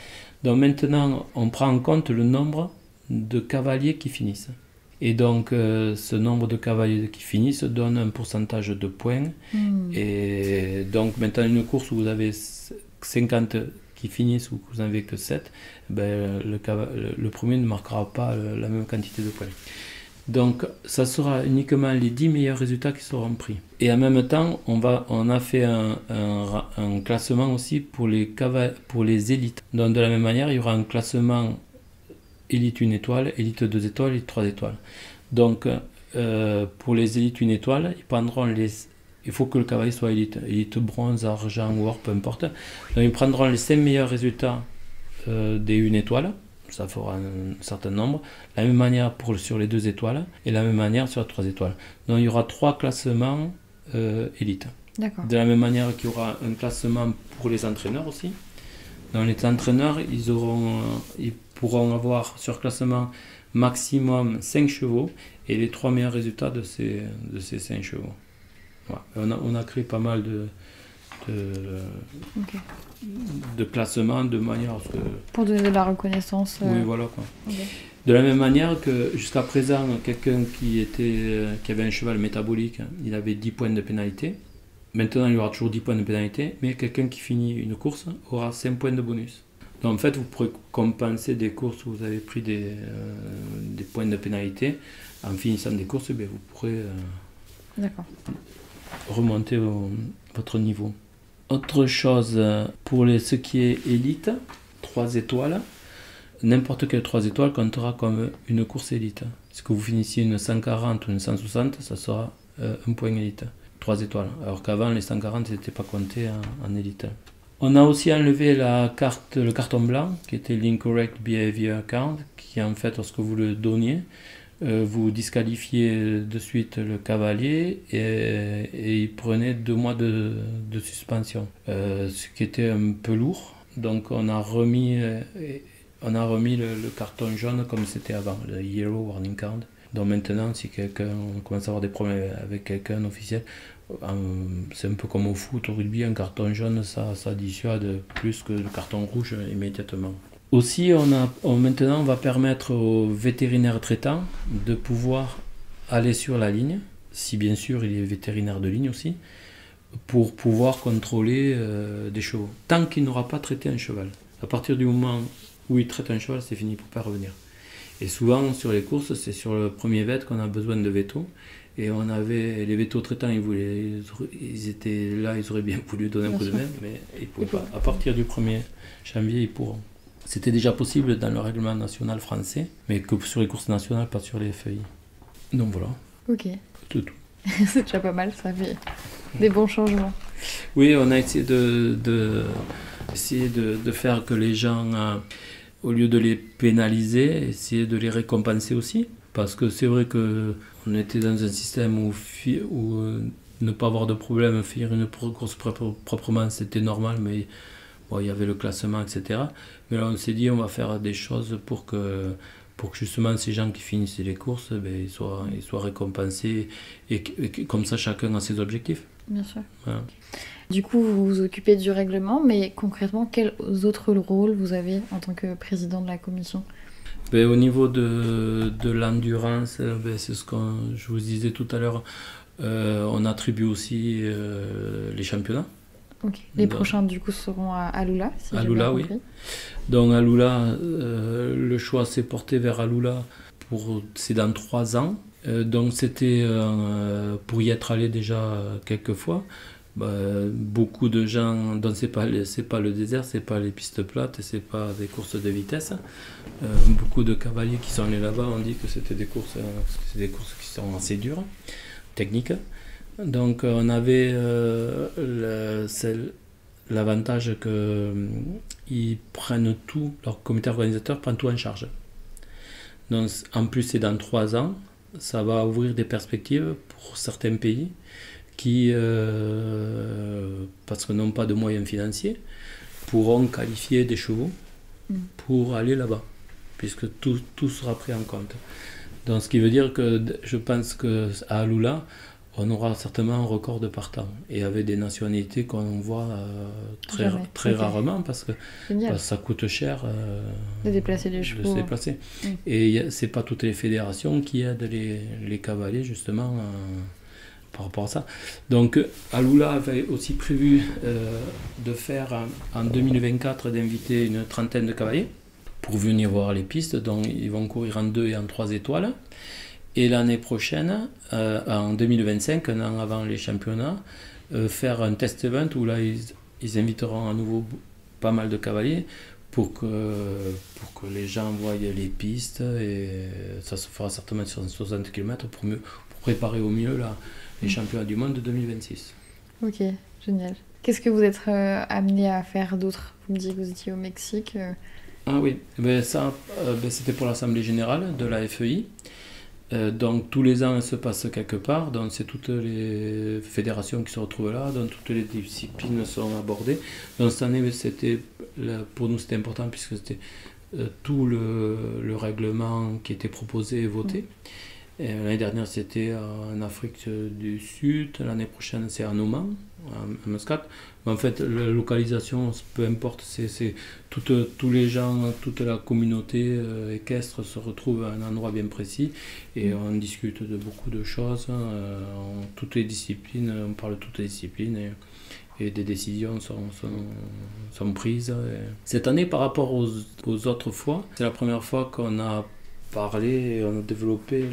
Donc maintenant, on prend en compte le nombre de cavaliers qui finissent. Et donc, ce nombre de cavaliers qui finissent donne un pourcentage de points. Et donc, maintenant, une course où vous avez 50 qui finissent ou que vous n'en avez que 7, le premier ne marquera pas la même quantité de points. Donc, ça sera uniquement les 10 meilleurs résultats qui seront pris. Et en même temps, on a fait un classement aussi pour les élites. Donc, de la même manière, il y aura un classement élite 1 étoile, élite 2 étoiles, élite 3 étoiles. Donc, pour les élites 1 étoile, il faut que le cavalier soit élite bronze, argent ou or, peu importe. Donc, ils prendront les 5 meilleurs résultats des 1 étoile. Ça fera un certain nombre. La même manière sur les 2 étoiles et la même manière sur les 3 étoiles. Donc il y aura 3 classements élites. D'accord. De la même manière qu'il y aura un classement pour les entraîneurs aussi. Donc les entraîneurs, ils pourront avoir sur classement maximum 5 chevaux et les 3 meilleurs résultats de ces 5 chevaux. Voilà. On a créé pas mal de classements de manière à ce que... Pour donner de la reconnaissance. Oui, voilà quoi. Okay. De la même manière que jusqu'à présent, quelqu'un qui avait un cheval métabolique, il avait 10 points de pénalité. Maintenant, il y aura toujours 10 points de pénalité, mais quelqu'un qui finit une course aura 5 points de bonus. Donc en fait, vous pourrez compenser des courses où vous avez pris des points de pénalité. En finissant des courses, vous pourrez remonter votre niveau. Autre chose, pour ce qui est élite, 3 étoiles, n'importe quelle 3 étoiles comptera comme une course élite. Si vous finissiez une 140 ou une 160, ça sera un point élite. 3 étoiles. Alors qu'avant, les 140 n'étaient pas comptés en élite. On a aussi enlevé le carton blanc, qui était l'Incorrect Behavior Card, qui en fait, lorsque vous le donniez, vous disqualifiez de suite le cavalier et il prenait 2 mois de suspension. Ce qui était un peu lourd. Donc on a remis le carton jaune comme c'était avant, le Yellow Warning Card. Donc maintenant, si on commence à avoir des problèmes avec quelqu'un officiel, c'est un peu comme au foot, au rugby, un carton jaune, ça dissuade plus que le carton rouge immédiatement. Aussi, maintenant, on va permettre aux vétérinaires traitants de pouvoir aller sur la ligne, si bien sûr il est vétérinaire de ligne aussi, pour pouvoir contrôler des chevaux, tant qu'il n'aura pas traité un cheval. À partir du moment où il traite un cheval, c'est fini, pour ne pas revenir. Et souvent, sur les courses, c'est sur le premier vet qu'on a besoin de vétos. Et on avait les vétos traitants, ils étaient là, ils auraient bien voulu donner un coup de main, mais ils ne pouvaient pas. À partir du 1er janvier, ils pourront. C'était déjà possible dans le règlement national français, mais que sur les courses nationales, pas sur les FEI. Donc voilà. Ok. C'est tout. C'est déjà pas mal, ça fait des bons changements. Oui, on a essayé de faire que les gens, au lieu de les pénaliser, essayer de les récompenser aussi. Parce que c'est vrai qu'on était dans un système où ne pas avoir de problème, faire une course proprement, c'était normal, mais bon, il y avait le classement, etc. Mais là, on s'est dit, on va faire des choses pour que justement ces gens qui finissent les courses, ils soient récompensés et comme ça, chacun a ses objectifs. Bien sûr. Voilà. Du coup, vous vous occupez du règlement, mais concrètement, quels autres rôles vous avez en tant que président de la commission ? Au niveau de l'endurance, c'est ce que je vous disais tout à l'heure, on attribue aussi les championnats. Okay. Les prochains du coup seront à Alula, si j'ai bien compris. Oui. Donc Alula, le choix s'est porté vers Alula, c'est dans 3 ans. Donc c'était pour y être allé déjà quelques fois. Beaucoup de gens, donc c'est pas le désert, c'est pas les pistes plates, c'est pas des courses de vitesse. Beaucoup de cavaliers qui sont allés là-bas ont dit que c'était des courses qui sont assez dures, techniques. Donc on avait l'avantage qu'ils prennent tout, leur comité organisateur prend tout en charge. Donc en plus c'est dans 3 ans, ça va ouvrir des perspectives pour certains pays qui, parce qu'ils n'ont pas de moyens financiers, pourront qualifier des chevaux pour aller là-bas, puisque tout sera pris en compte. Donc ce qui veut dire que je pense qu'à Alula, on aura certainement un record de partants, et avec des nationalités qu'on voit très rarement, parce que ça coûte cher de déplacer les chevaux. Et c'est pas toutes les fédérations qui aident les cavaliers justement par rapport à ça. Donc Alula avait aussi prévu de faire en 2024, d'inviter une trentaine de cavaliers pour venir voir les pistes. Donc ils vont courir en 2 et en 3 étoiles. Et l'année prochaine, en 2025, un an avant les championnats, faire un test event où là ils inviteront à nouveau pas mal de cavaliers pour que les gens voient les pistes, et ça se fera certainement sur 60 km pour préparer au mieux les championnats du monde de 2026. Ok, génial. Qu'est-ce que vous êtes amené à faire d'autre ? Vous me dites que vous étiez au Mexique. Ah oui, c'était pour l'Assemblée Générale de la FEI. Donc tous les ans, elle se passe quelque part. Donc c'est toutes les fédérations qui se retrouvent là, donc toutes les disciplines sont abordées. Donc cette année, pour nous, c'était important puisque c'était tout le règlement qui était proposé et voté. L'année dernière, c'était en Afrique du Sud. L'année prochaine, c'est en Oman, à Muscat. Mais en fait, la localisation, peu importe, c'est tous les gens, toute la communauté équestre se retrouve à un endroit bien précis et on discute de beaucoup de choses, toutes les disciplines, on parle de toutes les disciplines et des décisions sont prises. Cette année, par rapport aux autres fois, c'est la première fois qu'on a parlé et on a développé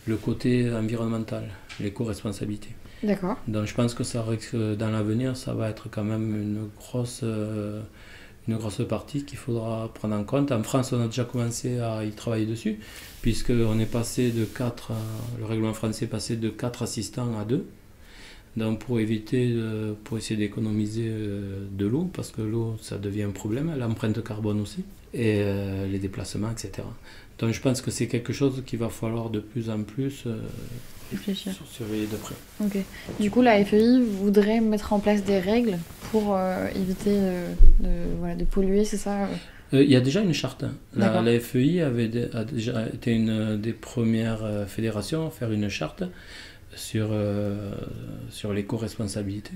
le côté environnemental, l'éco-responsabilité. D'accord. Donc je pense que ça risque, dans l'avenir, ça va être quand même une grosse partie qu'il faudra prendre en compte. En France, on a déjà commencé à y travailler dessus, puisqu'on est passé de 4, le règlement français est passé de 4 assistants à 2. Donc pour essayer d'économiser de l'eau, parce que l'eau, ça devient un problème, l'empreinte carbone aussi, et les déplacements, etc. Donc je pense que c'est quelque chose qu'il va falloir de plus en plus surveiller de près. Ok. Du coup, la FEI voudrait mettre en place des règles pour éviter de polluer, c'est ça? Il y a déjà une charte. La FEI a déjà été une des premières fédérations à faire une charte sur l'éco-responsabilité.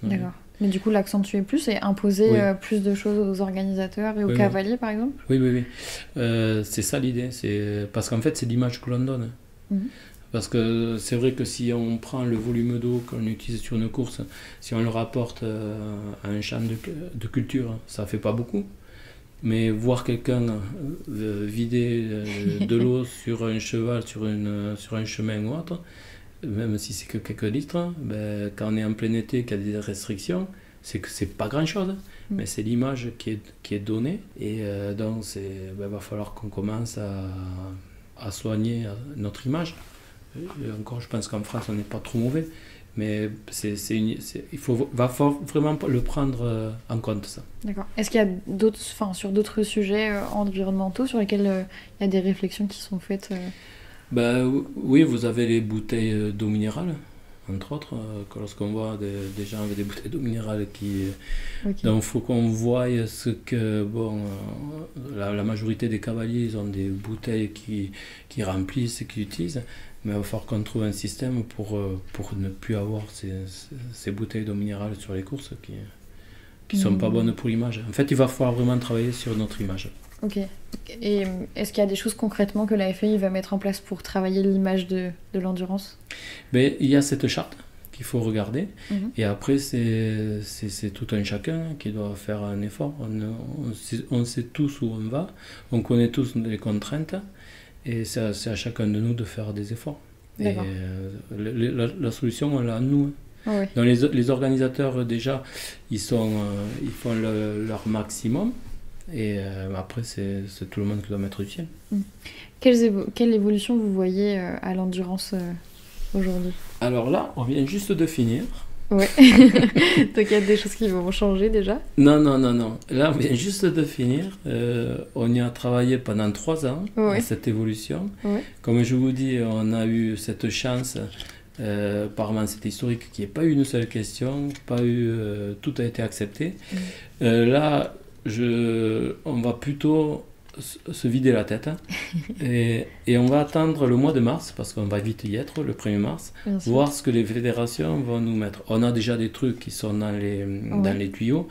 D'accord. Mais du coup, l'accentuer plus et imposer plus de choses aux organisateurs et aux cavaliers, par exemple? Oui. C'est ça l'idée. Parce qu'en fait, c'est l'image que l'on donne. Parce que c'est vrai que si on prend le volume d'eau qu'on utilise sur une course, si on le rapporte à un champ de culture, ça ne fait pas beaucoup. Mais voir quelqu'un vider de l'eau sur un cheval, sur un chemin ou autre, même si c'est que quelques litres, quand on est en plein été, qu'il y a des restrictions, c'est que c'est pas grand chose, mais c'est l'image qui est donnée, et donc va falloir qu'on commence à soigner notre image. Et encore, je pense qu'en France on n'est pas trop mauvais, mais va falloir vraiment le prendre en compte, ça. D'accord. Est-ce qu'il y a sur d'autres sujets environnementaux sur lesquels il y a des réflexions qui sont faites Oui, vous avez les bouteilles d'eau minérale, entre autres, lorsqu'on voit des gens avec des bouteilles d'eau minérale donc il faut qu'on voie ce que... la majorité des cavaliers, ils ont des bouteilles qui remplissent et qui utilisent, mais il va falloir qu'on trouve un système pour ne plus avoir ces bouteilles d'eau minérale sur les courses qui ne sont pas bonnes pour l'image. En fait, il va falloir vraiment travailler sur notre image. Ok. Et est-ce qu'il y a des choses concrètement que la FEI va mettre en place pour travailler l'image de l'endurance? Il y a cette charte qu'il faut regarder, et après c'est tout un chacun qui doit faire un effort. On sait tous où on va, on connaît tous les contraintes, et c'est à chacun de nous de faire des efforts. D'accord. Et la solution, on l'a à nous. Oui. Donc les organisateurs, déjà, ils font leur maximum. Et après, c'est tout le monde qui doit mettre du sien. Quelle évolution vous voyez à l'endurance aujourd'hui? Alors là, on vient juste de finir. Ouais. Donc il y a des choses qui vont changer déjà? Non. Là, on vient juste de finir. On y a travaillé pendant 3 ans, à cette évolution. Ouais. Comme je vous dis, on a eu cette chance. Apparemment, c'était historique qu'il n'y ait pas eu une seule question, tout a été accepté. Là, on va plutôt se vider la tête, et on va attendre le mois de mars, parce qu'on va vite y être, le 1er mars, voir ce que les fédérations vont nous mettre. On a déjà des trucs qui sont dans les tuyaux,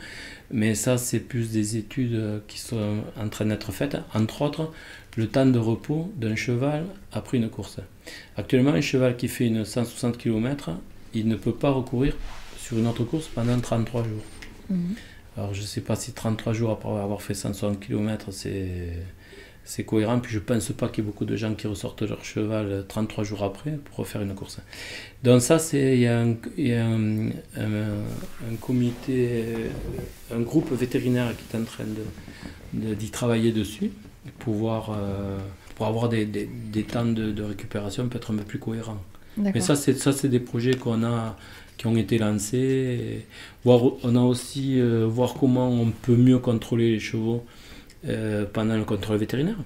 mais ça, c'est plus des études qui sont en train d'être faites. Entre autres, le temps de repos d'un cheval après une course. Actuellement, un cheval qui fait une 160 km, il ne peut pas recourir sur une autre course pendant 33 jours. Alors je ne sais pas si 33 jours après avoir fait 160 km c'est cohérent, puis je ne pense pas qu'il y ait beaucoup de gens qui ressortent leur cheval 33 jours après pour refaire une course. Donc ça, il y a un comité, un groupe vétérinaire qui est en train d'y travailler dessus pour avoir des temps de récupération peut-être un peu plus cohérents. Mais ça c'est des projets qui ont été lancés. On a aussi voir comment on peut mieux contrôler les chevaux pendant le contrôle vétérinaire.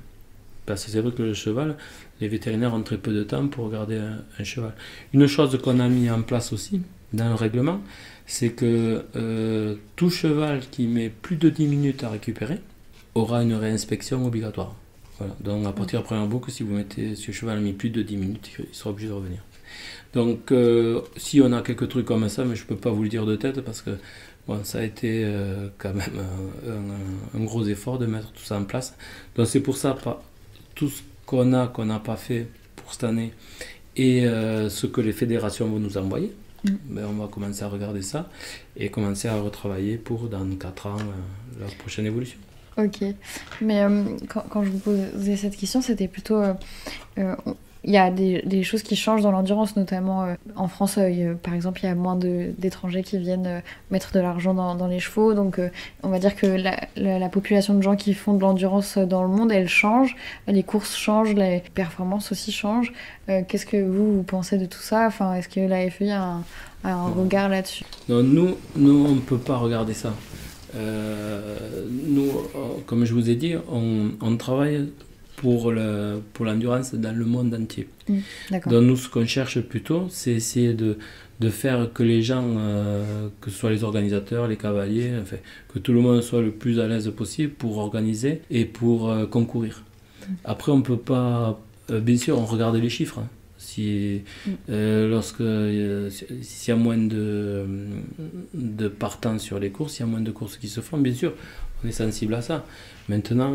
Parce que c'est vrai que le cheval, les vétérinaires ont très peu de temps pour regarder un cheval. Une chose qu'on a mis en place aussi dans le règlement, c'est que tout cheval qui met plus de 10 minutes à récupérer, aura une réinspection obligatoire. Voilà. Donc à partir de la première boucle, si le cheval a mis plus de 10 minutes, il sera obligé de revenir. Donc si on a quelques trucs comme ça, mais je ne peux pas vous le dire de tête parce que bon, ça a été quand même un gros effort de mettre tout ça en place. Donc c'est pour ça, tout ce qu'on n'a pas fait pour cette année et ce que les fédérations vont nous envoyer, ben, on va commencer à regarder ça et commencer à retravailler pour dans 4 ans la prochaine évolution. Ok, mais quand je vous posais cette question, c'était plutôt... il y a des choses qui changent dans l'endurance, notamment en France, par exemple, il y a moins d'étrangers qui viennent mettre de l'argent dans les chevaux, donc on va dire que la population de gens qui font de l'endurance dans le monde, elle change, les courses changent, les performances aussi changent. Qu'est-ce que vous pensez de tout ça? Enfin, est-ce que la FEI a un regard là-dessus? Non, nous on ne peut pas regarder ça. Nous, comme je vous ai dit, on travaille pour l'endurance dans le monde entier. Donc nous, ce qu'on cherche plutôt, c'est essayer de faire que les gens, que ce soit les organisateurs, les cavaliers, enfin, que tout le monde soit le plus à l'aise possible pour organiser et pour concourir. Après, on ne peut pas... bien sûr, on regarde les chiffres. Hein. S'il y a moins de partants sur les courses, il y a moins de courses qui se font, bien sûr, on est sensible à ça. Maintenant,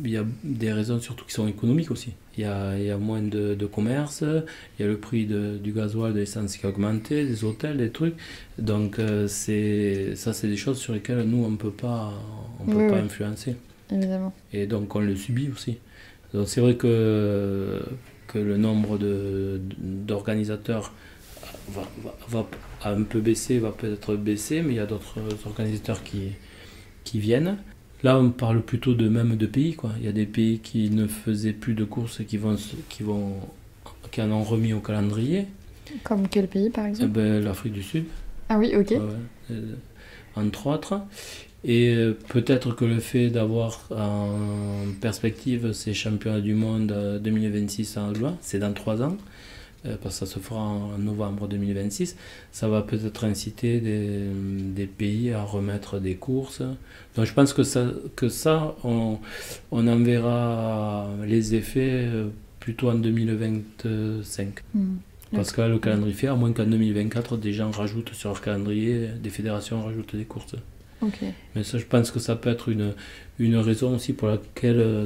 il y a des raisons surtout qui sont économiques aussi. Il y a moins de commerce, il y a le prix du gasoil, de l'essence qui a augmenté, des hôtels, des trucs. Donc c'est des choses sur lesquelles nous, on ne peut pas influencer. Évidemment. Et donc on le subit aussi. Donc c'est vrai que le nombre d'organisateurs va un peu baisser, va peut-être baisser, mais il y a d'autres organisateurs qui viennent. Là, on parle plutôt même de pays, quoi. Il y a des pays qui ne faisaient plus de courses et qui en ont remis au calendrier. Comme quel pays, par exemple? L'Afrique du Sud. Ah oui, ok. Entre autres. Et peut-être que le fait d'avoir en perspective ces championnats du monde 2026 en Loire, c'est dans 3 ans, parce que ça se fera en novembre 2026, ça va peut-être inciter des pays à remettre des courses. Donc je pense que ça on en verra les effets plutôt en 2025. Parce que là, le calendrier fait, à moins qu'en 2024, des gens rajoutent sur leur calendrier, des fédérations rajoutent des courses. Okay. Mais ça, je pense que ça peut être une raison aussi pour laquelle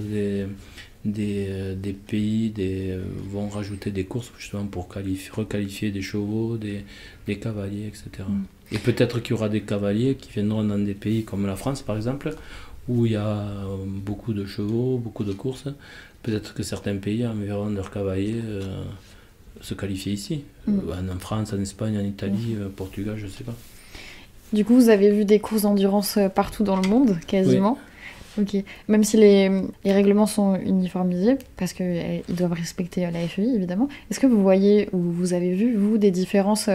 des pays vont rajouter des courses justement pour requalifier des chevaux, des cavaliers, etc. Et peut-être qu'il y aura des cavaliers qui viendront dans des pays comme la France par exemple, où il y a beaucoup de chevaux, beaucoup de courses. Peut-être que certains pays enverront leurs cavaliers se qualifier ici, en France, en Espagne, en Italie, Portugal, je ne sais pas. Du coup, vous avez vu des courses d'endurance partout dans le monde, quasiment. Oui. Ok. Même si les règlements sont uniformisés, parce qu'ils doivent respecter la FEI, évidemment, est-ce que vous voyez, ou vous avez vu, vous, des différences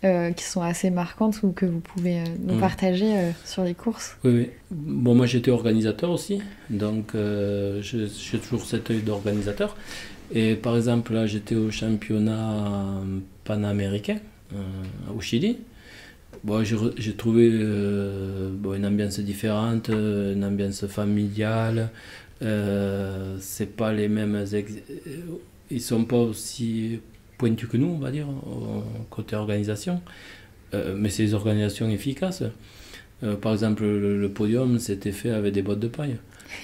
qui sont assez marquantes ou que vous pouvez nous partager sur les courses? Oui. Bon, moi, j'étais organisateur aussi, donc j'ai toujours cet œil d'organisateur. Et par exemple, là, j'étais au championnat panaméricain, au Chili. Bon, j'ai trouvé une ambiance différente, une ambiance familiale. C'est pas les mêmes. Ils sont pas aussi pointus que nous, on va dire, côté organisation. Mais c'est des organisations efficaces. Par exemple, le podium, c'était fait avec des bottes de paille.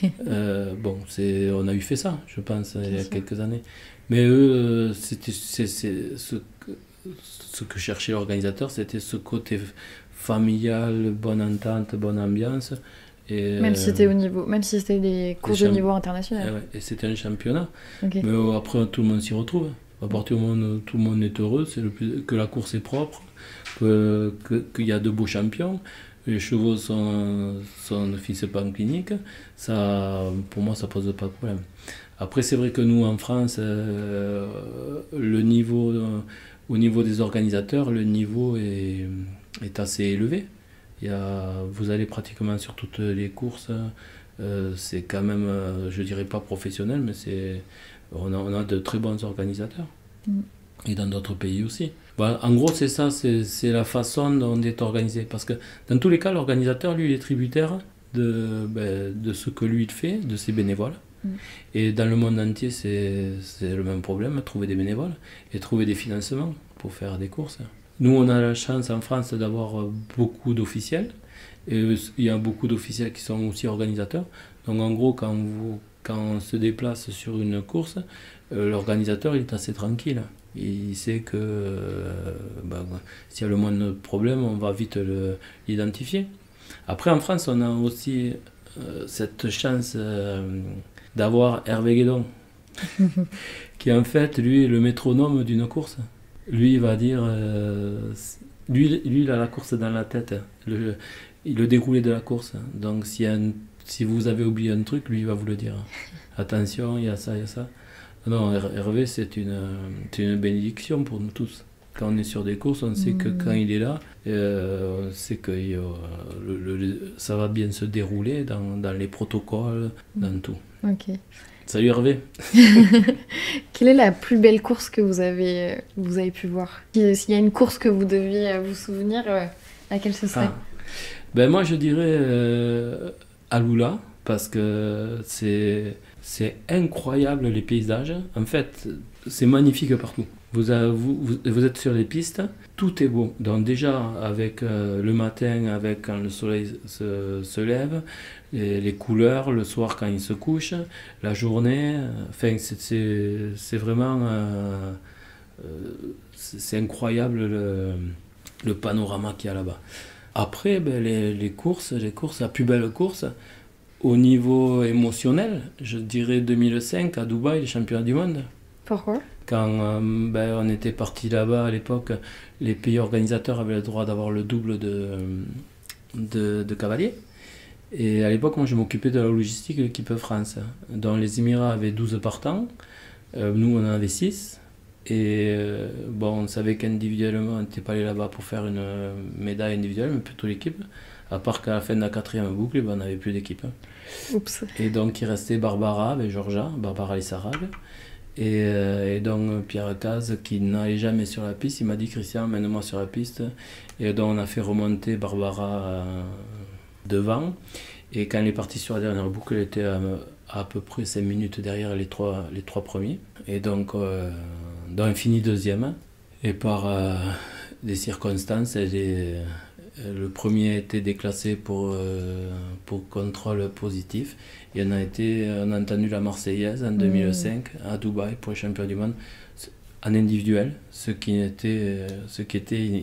On a eu fait ça, je pense, il y a quelques années. Mais eux, ce que cherchait l'organisateur, c'était ce côté familial, bonne entente, bonne ambiance. Et, même si c'était des courses de niveau international. Et c'était un championnat. Okay. Mais après, tout le monde s'y retrouve. À partir du moment où tout le monde est heureux, que la course est propre, qu'il y a de beaux champions, les chevaux ne finissent pas en clinique, ça, pour moi, ça ne pose pas de problème. Après, c'est vrai que nous, en France, au niveau des organisateurs, le niveau est assez élevé. Vous allez pratiquement sur toutes les courses, c'est quand même, je dirais pas professionnel, mais on a de très bons organisateurs. Et dans d'autres pays aussi. Voilà, en gros, c'est ça, c'est la façon dont on est organisé. Parce que dans tous les cas, l'organisateur, lui, il est tributaire de ce que lui il fait, de ses bénévoles. Et dans le monde entier, c'est le même problème, trouver des bénévoles et trouver des financements pour faire des courses. Nous, on a la chance en France d'avoir beaucoup d'officiels. Et il y a beaucoup d'officiels qui sont aussi organisateurs. Donc en gros, quand on se déplace sur une course, l'organisateur il est assez tranquille. Il sait que s'il y a le moindre problème, on va vite l'identifier. Après, en France, on a aussi cette chance d'avoir Hervé Guédon, qui en fait, lui, est le métronome d'une course. Lui, il va dire... lui, il a la course dans la tête, le déroulé de la course. Donc, si vous avez oublié un truc, lui, il va vous le dire. Attention, il y a ça, il y a ça. Non, Hervé, c'est une bénédiction pour nous tous. Quand on est sur des courses, on sait que quand il est là, on sait que ça va bien se dérouler dans les protocoles, dans tout. Ok. Salut Hervé. Quelle est la plus belle course que vous avez pu voir? S'il y a une course que vous deviez vous souvenir, laquelle ce serait? Moi, je dirais Alula, parce que c'est incroyable les paysages. En fait, c'est magnifique partout. Vous êtes sur les pistes, tout est beau. Donc déjà, avec le matin, quand le soleil se lève, les couleurs, le soir quand il se couche, la journée, c'est vraiment... c'est incroyable le panorama qu'il y a là-bas. Après, les courses, la plus belle course, au niveau émotionnel, je dirais 2005 à Dubaï, les championnats du monde. Pourquoi? Quand on était parti là-bas à l'époque, les pays organisateurs avaient le droit d'avoir le double de cavaliers. Et à l'époque, moi, je m'occupais de la logistique de l'équipe France. Donc les Émirats avaient 12 partants, nous on en avait 6. Et on savait qu'individuellement, on n'était pas allé là-bas pour faire une médaille individuelle, mais plutôt l'équipe. À part qu'à la fin de la 4e boucle, on n'avait plus d'équipe. Oups. Et donc il restait Barbara Lissarag. Et donc Pierre Caz, qui n'allait jamais sur la piste, il m'a dit Christian, mène-moi sur la piste. Et donc on a fait remonter Barbara devant. Et quand elle est partie sur la dernière boucle, elle était à peu près 5 minutes derrière les trois premiers. Et donc elle finit deuxième. Et par des circonstances, le premier a été déclassé pour contrôle positif. Et on a entendu la Marseillaise en 2005 à Dubaï pour les championnats du monde en individuel, ce qui était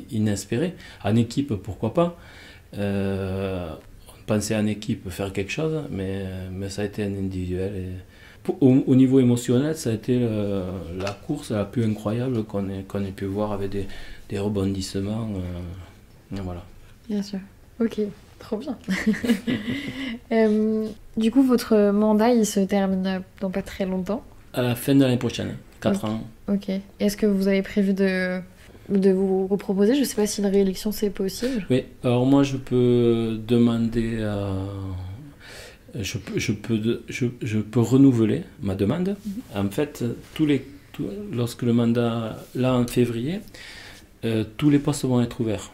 inespéré. En équipe, pourquoi pas. On pensait en équipe faire quelque chose, mais ça a été en individuel. Et au niveau émotionnel, ça a été la course la plus incroyable qu'on ait pu voir avec des rebondissements. Voilà. Bien sûr. Ok, trop bien. Du coup, votre mandat, il se termine dans pas très longtemps? À la fin de l'année prochaine, 4 ans. Ok. Est-ce que vous avez prévu de vous reproposer? Je ne sais pas si une réélection c'est possible. Oui, alors moi je peux demander à... Je peux renouveler ma demande. En fait, lorsque le mandat, là en février, tous les postes vont être ouverts.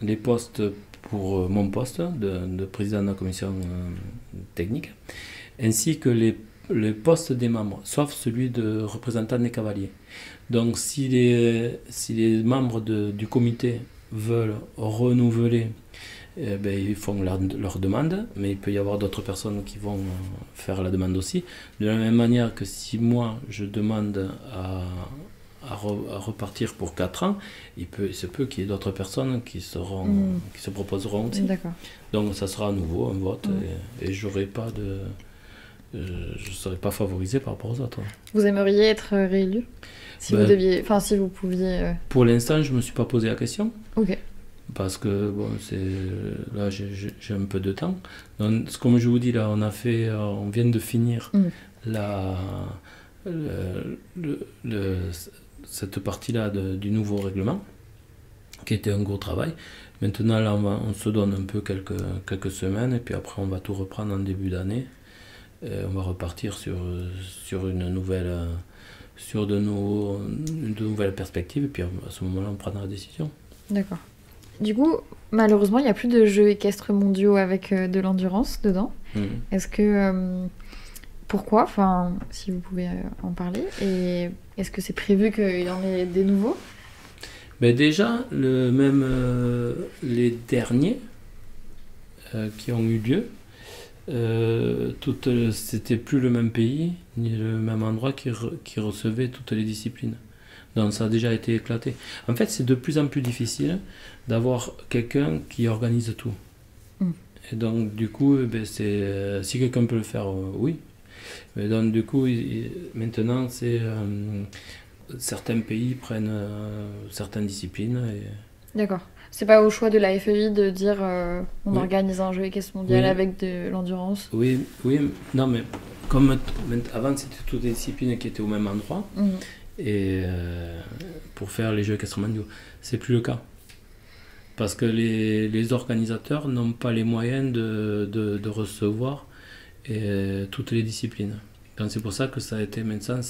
Les postes pour mon poste de président de la commission technique, ainsi que les postes des membres, sauf celui de représentant des cavaliers. Donc si les membres du comité veulent renouveler, ils font leur demande, mais il peut y avoir d'autres personnes qui vont faire la demande aussi. De la même manière que si moi je demande à repartir pour 4 ans, il se peut qu'il y ait d'autres personnes qui se proposeront aussi. D'accord. Donc ça sera à nouveau un vote et je ne serai pas favorisé par rapport aux autres. Vous aimeriez être réélu si vous pouviez... Pour l'instant, je ne me suis pas posé la question. Ok. Parce que là, j'ai un peu de temps. Donc, comme je vous dis, là, on vient de finir cette partie-là du nouveau règlement, qui était un gros travail. Maintenant, là, on se donne un peu quelques semaines, et puis après, on va tout reprendre en début d'année. On va repartir sur une nouvelle perspective, et puis à ce moment-là, on prendra la décision. D'accord. Du coup, malheureusement, il n'y a plus de jeux équestres mondiaux avec de l'endurance dedans. Est-ce que... pourquoi? Enfin, si vous pouvez en parler. Et est-ce que c'est prévu qu'il y en ait des nouveaux? Ben déjà, les derniers qui ont eu lieu, c'était plus le même pays ni le même endroit qui recevait toutes les disciplines. Donc ça a déjà été éclaté. En fait, c'est de plus en plus difficile d'avoir quelqu'un qui organise tout. Et donc du coup, si quelqu'un peut le faire, oui. Mais donc du coup, maintenant, certains pays prennent certaines disciplines. D'accord. C'est pas au choix de la FEI de dire on Oui. organise un jeu équestre mondial Oui. avec de l'endurance. Oui, non mais comme avant c'était toutes les disciplines qui étaient au même endroit et pour faire les jeux équestres mondiaux, c'est plus le cas. Parce que les organisateurs n'ont pas les moyens de recevoir toutes les disciplines. Donc c'est pour ça que ça a été maintenant,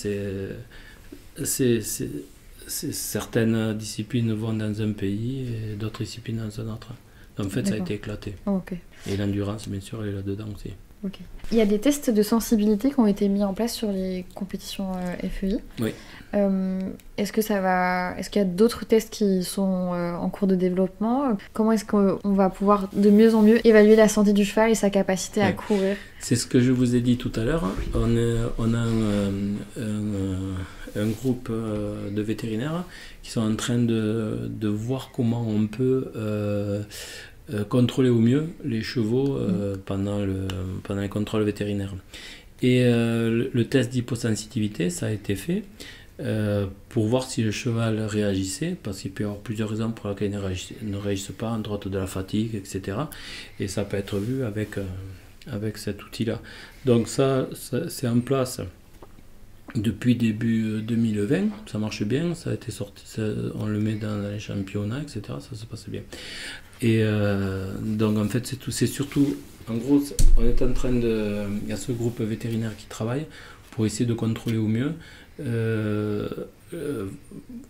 certaines disciplines vont dans un pays et d'autres disciplines dans un autre. Donc, en fait, ça a été éclaté. Oh, okay. Et l'endurance, bien sûr, elle est là-dedans aussi. Okay. Il y a des tests de sensibilité qui ont été mis en place sur les compétitions FEI. Oui. Est-ce qu'il y a d'autres tests qui sont en cours de développement? Comment est-ce qu'on va pouvoir de mieux en mieux évaluer la santé du cheval et sa capacité à courir? C'est ce que je vous ai dit tout à l'heure. On a un groupe de vétérinaires qui sont en train de voir comment on peut contrôler au mieux les chevaux pendant les contrôles vétérinaires. Et le test d'hyposensitivité, ça a été fait pour voir si le cheval réagissait, parce qu'il peut y avoir plusieurs raisons pour lesquelles il ne réagisse pas, entre autres de la fatigue, etc. Et ça peut être vu avec cet outil-là. Donc ça c'est en place depuis début 2020, ça marche bien, ça a été sorti, on le met dans les championnats, etc. Ça se passe bien. Et donc en fait c'est surtout, en gros, on est en train il y a ce groupe vétérinaire qui travaille pour essayer de contrôler au mieux,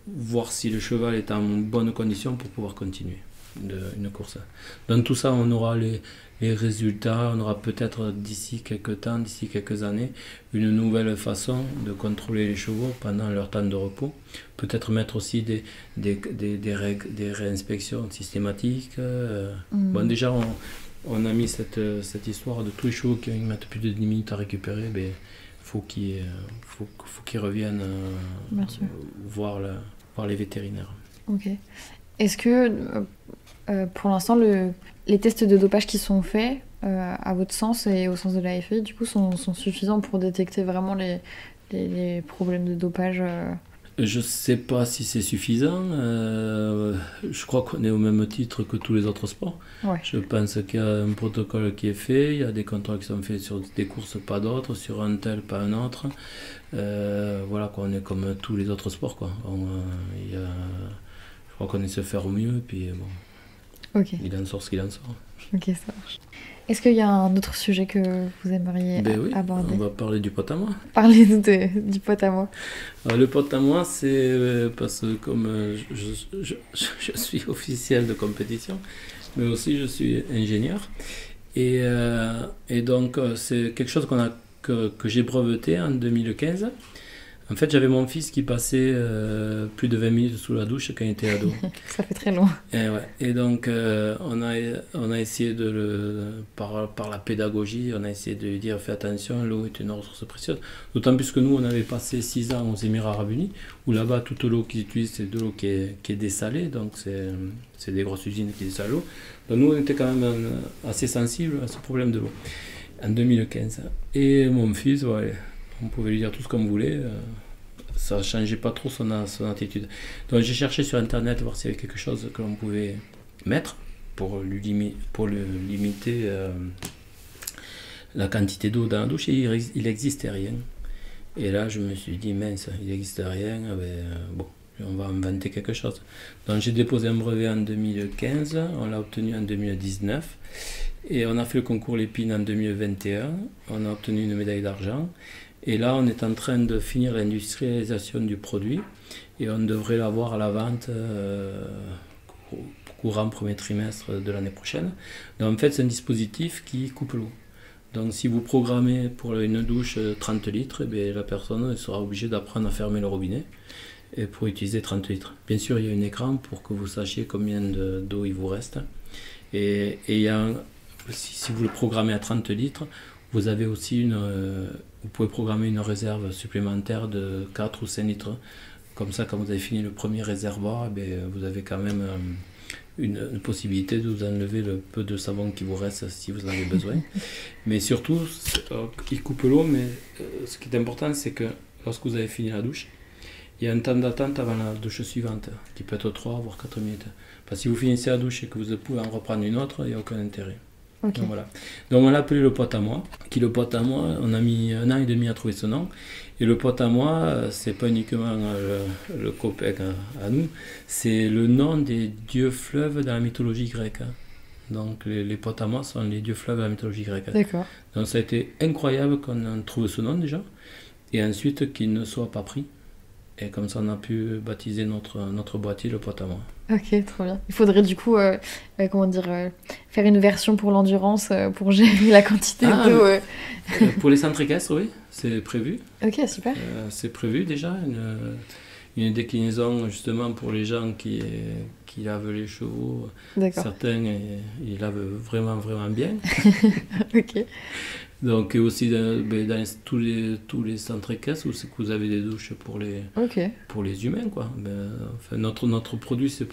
voir si le cheval est en bonne condition pour pouvoir continuer une course. Dans tout ça, on aura les résultats, on aura peut-être d'ici quelques années, une nouvelle façon de contrôler les chevaux pendant leur temps de repos. Peut-être mettre aussi des réinspections systématiques. Bon, déjà, on a mis cette histoire de tous les chevaux qui mettent plus de 10 minutes à récupérer. Ben, faut qu'ils reviennent voir les vétérinaires. Ok. Est-ce que pour l'instant les tests de dopage qui sont faits à votre sens et au sens de la FEI du coup sont suffisants pour détecter vraiment les problèmes de dopage? Je sais pas si c'est suffisant. Je crois qu'on est au même titre que tous les autres sports. Ouais. Je pense qu'il y a un protocole qui est fait, il y a des contrôles qui sont faits sur des courses, pas d'autres, sur un tel, pas un autre. Voilà, quoi, on est comme tous les autres sports, quoi. Je crois qu'on essaie de faire au mieux, puis bon, okay. Il en sort ce qu'il en sort. Ok, ça marche. Est-ce qu'il y a un autre sujet que vous aimeriez aborder? On va parler du pot à moi. Parlez-nous du pot à moi. Alors, le pot à moi, c'est parce que comme je suis officiel de compétition, mais aussi je suis ingénieur. Et donc, c'est quelque chose que j'ai breveté en 2015. En fait, j'avais mon fils qui passait plus de 20 minutes sous la douche quand il était ado. Ça fait très loin. Et donc, on a essayé par la pédagogie, on a essayé de lui dire fais attention, l'eau est une ressource précieuse. D'autant plus que nous, on avait passé 6 ans aux Émirats Arabes Unis, où là-bas, toute l'eau qu'ils utilisent, c'est de l'eau qui est dessalée, donc c'est des grosses usines qui dessalent l'eau. Donc nous, on était quand même assez sensibles à ce problème de l'eau, en 2015. Et mon fils, on pouvait lui dire tout ce qu'on voulait, ça ne changeait pas trop son attitude. Donc j'ai cherché sur internet voir s'il y avait quelque chose que l'on pouvait mettre pour limiter la quantité d'eau dans la douche, et il n'existait rien. Et là je me suis dit mince, il n'existe rien, bon, on va inventer quelque chose. Donc j'ai déposé un brevet en 2015, on l'a obtenu en 2019, et on a fait le concours Lépine en 2021, on a obtenu une médaille d'argent. Et là, on est en train de finir l'industrialisation du produit et on devrait l'avoir à la vente courant premier trimestre de l'année prochaine. Donc en fait, c'est un dispositif qui coupe l'eau. Donc si vous programmez pour une douche 30 litres, eh bien, la personne sera obligée d'apprendre à fermer le robinet et pour utiliser 30 litres. Bien sûr, il y a un écran pour que vous sachiez combien d'eau il vous reste. Et il y a si vous le programmez à 30 litres, vous avez aussi vous pouvez programmer une réserve supplémentaire de 4 ou 5 litres. Comme ça, quand vous avez fini le premier réservoir, eh bien, vous avez quand même une possibilité de vous enlever le peu de savon qui vous reste si vous en avez besoin. Mais surtout, il coupe l'eau, mais ce qui est important, c'est que lorsque vous avez fini la douche, il y a un temps d'attente avant la douche suivante, qui peut être 3 voire 4 minutes. Parce que si vous finissez la douche et que vous pouvez en reprendre une autre, il n'y a aucun intérêt. Okay. Donc, voilà. Donc on l'a appelé le pot à moi. Le pot à moi, on a mis 1 an et demi à trouver ce nom. Et le pot à moi, c'est pas uniquement le Copec à nous, c'est le nom des dieux fleuves dans la mythologie grecque. Donc les pots à moi sont les dieux fleuves dans la mythologie grecque. D'accord. Donc ça a été incroyable qu'on trouve ce nom déjà, et ensuite qu'il ne soit pas pris. Et comme ça, on a pu baptiser notre boîtier le pot à moi. Ok, trop bien. Il faudrait du coup, faire une version pour l'endurance pour gérer la quantité d'eau. Pour les centres équestres, oui, c'est prévu. Ok, super. C'est prévu déjà, une déclinaison justement pour les gens qui lavent les chevaux. D'accord. Certains, ils lavent vraiment, vraiment bien. Ok. Donc aussi dans tous les centres équestres où c'est que vous avez des douches pour les humains, quoi. Enfin, notre produit c'est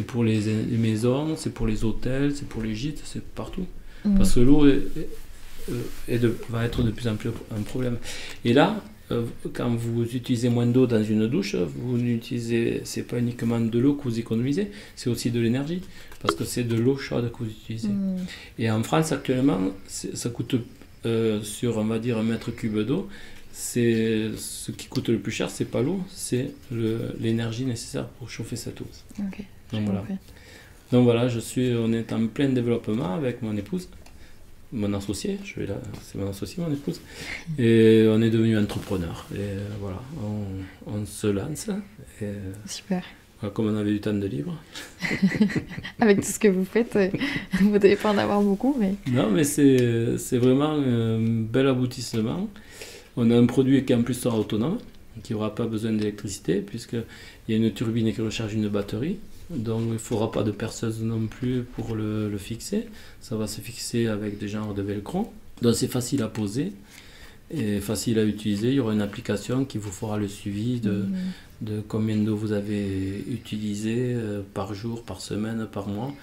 pour les maisons, c'est pour les hôtels, c'est pour les gîtes, c'est partout. Parce que l'eau va être de plus en plus un problème. Et là, quand vous utilisez moins d'eau dans une douche, c'est pas uniquement de l'eau que vous économisez, c'est aussi de l'énergie, parce que c'est de l'eau chaude que vous utilisez. Et en France actuellement, ça coûte sur, on va dire, 1 mètre cube d'eau, c'est ce qui coûte le plus cher, c'est pas l'eau, c'est l'énergie nécessaire pour chauffer cette eau. Okay, Donc voilà, on est en plein développement avec mon épouse, mon associé, c'est mon associé, mon épouse, et on est devenu entrepreneur. Et voilà, on se lance. Et, super. Comme on avait du temps de libre. Avec tout ce que vous faites, vous ne devez pas en avoir beaucoup. Mais... Non, mais c'est vraiment un bel aboutissement. On a un produit qui en plus sera autonome, qui n'aura pas besoin d'électricité, puisqu'il y a une turbine qui recharge une batterie. Donc il ne faudra pas de perceuse non plus pour le fixer. Ça va se fixer avec des genres de velcro. Donc c'est facile à poser et facile à utiliser. Il y aura une application qui vous fera le suivi de combien d'eau vous avez utilisé par jour, par semaine, par mois.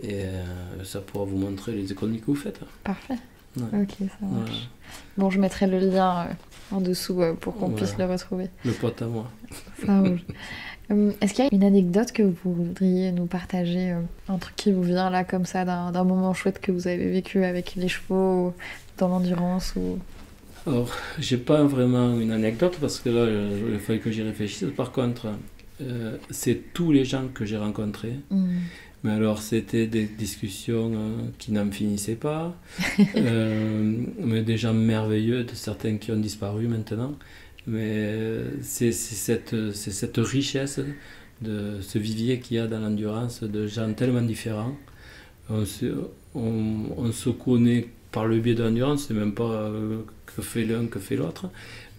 Et ça pourra vous montrer les économies que vous faites. Parfait. Ouais. Ok, ça marche. Ouais. Bon, je mettrai le lien en dessous pour qu'on puisse le retrouver. Le pot à moi. Ça roule. Est-ce qu'il y a une anecdote que vous voudriez nous partager, un truc qui vous vient là comme ça, d'un moment chouette que vous avez vécu avec les chevaux, dans l'endurance ou... Alors, j'ai pas vraiment une anecdote parce que là, il fallait que j'y réfléchisse. Par contre, c'est tous les gens que j'ai rencontrés. Mais alors, c'était des discussions qui n'en finissaient pas. Mais des gens merveilleux, certains qui ont disparu maintenant. Mais c'est cette richesse de ce vivier qu'il y a dans l'endurance, de gens tellement différents. On se connaît par le biais de l'endurance, c'est même pas que fait l'un, que fait l'autre,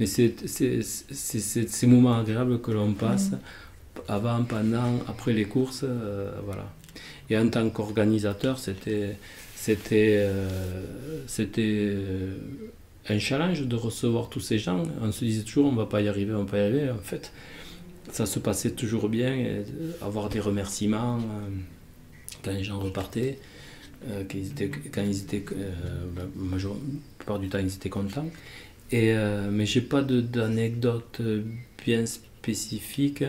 mais c'est ces moments agréables que l'on passe avant, pendant, après les courses, voilà. Et en tant qu'organisateur, c'était un challenge de recevoir tous ces gens. On se disait toujours on va pas y arriver. En fait, ça se passait toujours bien, et avoir des remerciements quand les gens repartaient. La plupart du temps ils étaient contents, mais j'ai pas d'anecdote bien spécifique.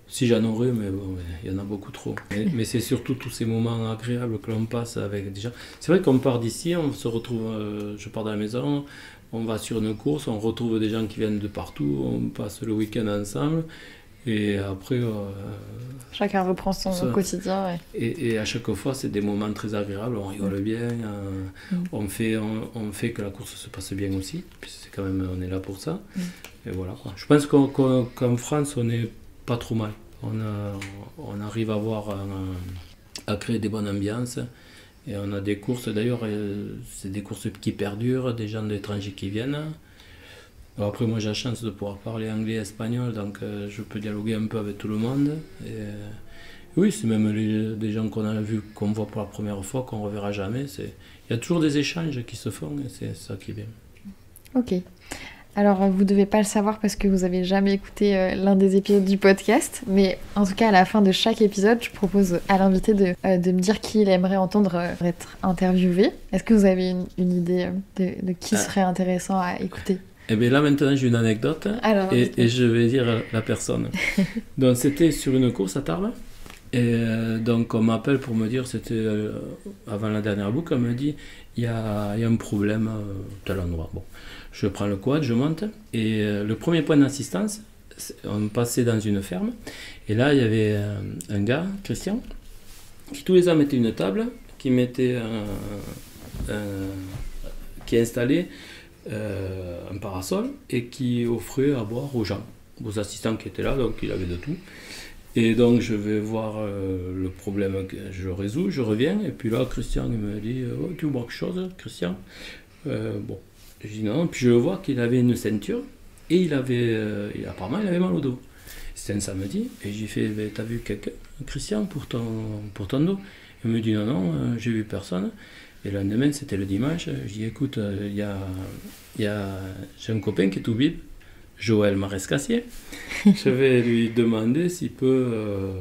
Si j'en aurais, mais bon, il y en a beaucoup trop. Mais c'est surtout tous ces moments agréables que l'on passe avec des gens. C'est vrai qu'on part d'ici, on se retrouve, je pars de la maison, on va sur une course, on retrouve des gens qui viennent de partout, on passe le week-end ensemble. Et après... chacun reprend son quotidien. Et à chaque fois, c'est des moments très agréables, on rigole bien, on fait que la course se passe bien aussi, puisque c'est quand même, on est là pour ça. Et voilà, quoi. Je pense qu'en France, on n'est pas trop mal. on arrive à créer des bonnes ambiances. Et on a des courses, d'ailleurs, c'est des courses qui perdurent, des gens d'étrangers qui viennent. Alors après, moi j'ai la chance de pouvoir parler anglais et espagnol, donc je peux dialoguer un peu avec tout le monde. Oui, c'est même des gens qu'on voit pour la première fois, qu'on ne reverra jamais. Il y a toujours des échanges qui se font et c'est ça qui est bien. Ok. Alors, vous ne devez pas le savoir parce que vous n'avez jamais écouté l'un des épisodes du podcast, mais en tout cas, à la fin de chaque épisode, je propose à l'invité de me dire qui il aimerait entendre être interviewé. Est-ce que vous avez une idée de qui serait intéressant à écouter ? Eh bien là, maintenant, j'ai une anecdote et je vais dire la personne. Donc, c'était sur une course à Tarbes. Et donc, on m'appelle pour me dire, c'était avant la dernière boucle, on me dit, il y a un problème à tel endroit. Bon. Je prends le quad, je monte, et le premier point d'assistance, on passait dans une ferme, et là il y avait un gars, Christian, qui tous les ans mettait une table, qui installait un parasol, et qui offrait à boire aux gens, aux assistants qui étaient là, donc il avait de tout. Et donc je vais voir le problème, je le résous, je reviens, et puis là Christian il me dit oh, tu veux boire quelque chose, Christian bon. Je dis non, puis je le vois qu'il avait une ceinture et apparemment il avait mal au dos. C'était un samedi et j'ai fait t'as vu quelqu'un, Christian, pour ton dos? Il me dit non, j'ai vu personne. Et le lendemain, c'était le dimanche, je dis écoute, j'ai un copain qui est tout bib, Joël Marescassier. Je vais lui demander s'il peut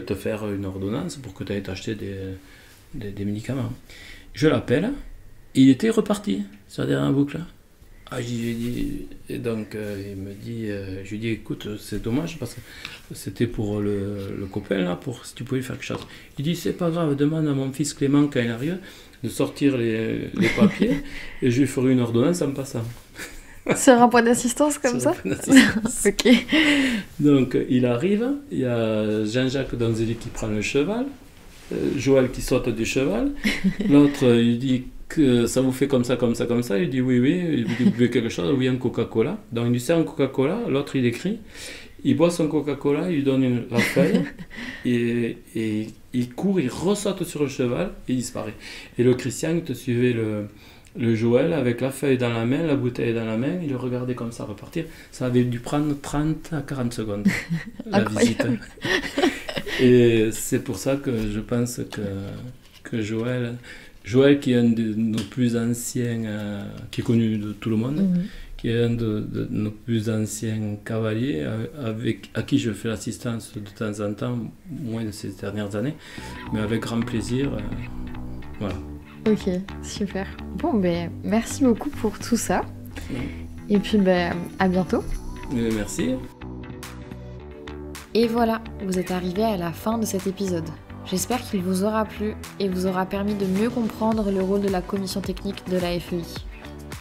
te faire une ordonnance pour que tu ailles t'acheter des médicaments. Je l'appelle. Il était reparti sur la dernière boucle. Et donc il me dit, je lui dis écoute, c'est dommage parce que c'était pour le copain là, pour si tu pouvais faire quelque chose. Il dit c'est pas grave, demande à mon fils Clément quand il arrive de sortir les papiers et je lui ferai une ordonnance en passant. Sur un point d'assistance comme ça. Ok. Donc il arrive, il y a Jean-Jacques Donzelli qui prend le cheval, Joël qui saute du cheval, l'autre il dit que ça vous fait comme ça, il dit oui, il dit vous buvez quelque chose, oui un Coca-Cola, donc il lui sert un Coca-Cola, l'autre il écrit, il boit son Coca-Cola, il lui donne la feuille, et il court, il ressaute sur le cheval, et il disparaît. Et le Christian, il te suivait le Joël avec la feuille dans la main, la bouteille dans la main, il le regardait comme ça repartir, ça avait dû prendre 30 à 40 secondes, la visite. Et c'est pour ça que je pense que Joël, qui est un de nos plus anciens, qui est connu de tout le monde, qui est un de nos plus anciens cavaliers, à qui je fais l'assistance de temps en temps, moins de ces dernières années, mais avec grand plaisir. Voilà. Ok, super. Bon, merci beaucoup pour tout ça. Et puis, à bientôt. Merci. Et voilà, vous êtes arrivés à la fin de cet épisode. J'espère qu'il vous aura plu et vous aura permis de mieux comprendre le rôle de la commission technique de la FEI.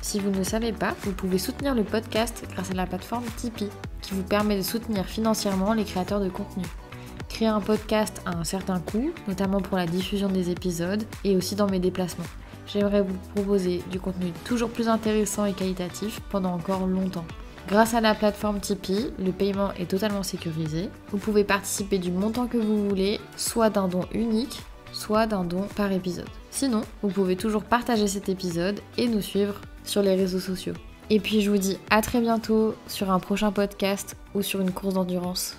Si vous ne le savez pas, vous pouvez soutenir le podcast grâce à la plateforme Tipeee, qui vous permet de soutenir financièrement les créateurs de contenu. Créer un podcast a un certain coût, notamment pour la diffusion des épisodes et aussi dans mes déplacements. J'aimerais vous proposer du contenu toujours plus intéressant et qualitatif pendant encore longtemps. Grâce à la plateforme Tipeee, le paiement est totalement sécurisé. Vous pouvez participer du montant que vous voulez, soit d'un don unique, soit d'un don par épisode. Sinon, vous pouvez toujours partager cet épisode et nous suivre sur les réseaux sociaux. Et puis je vous dis à très bientôt sur un prochain podcast ou sur une course d'endurance.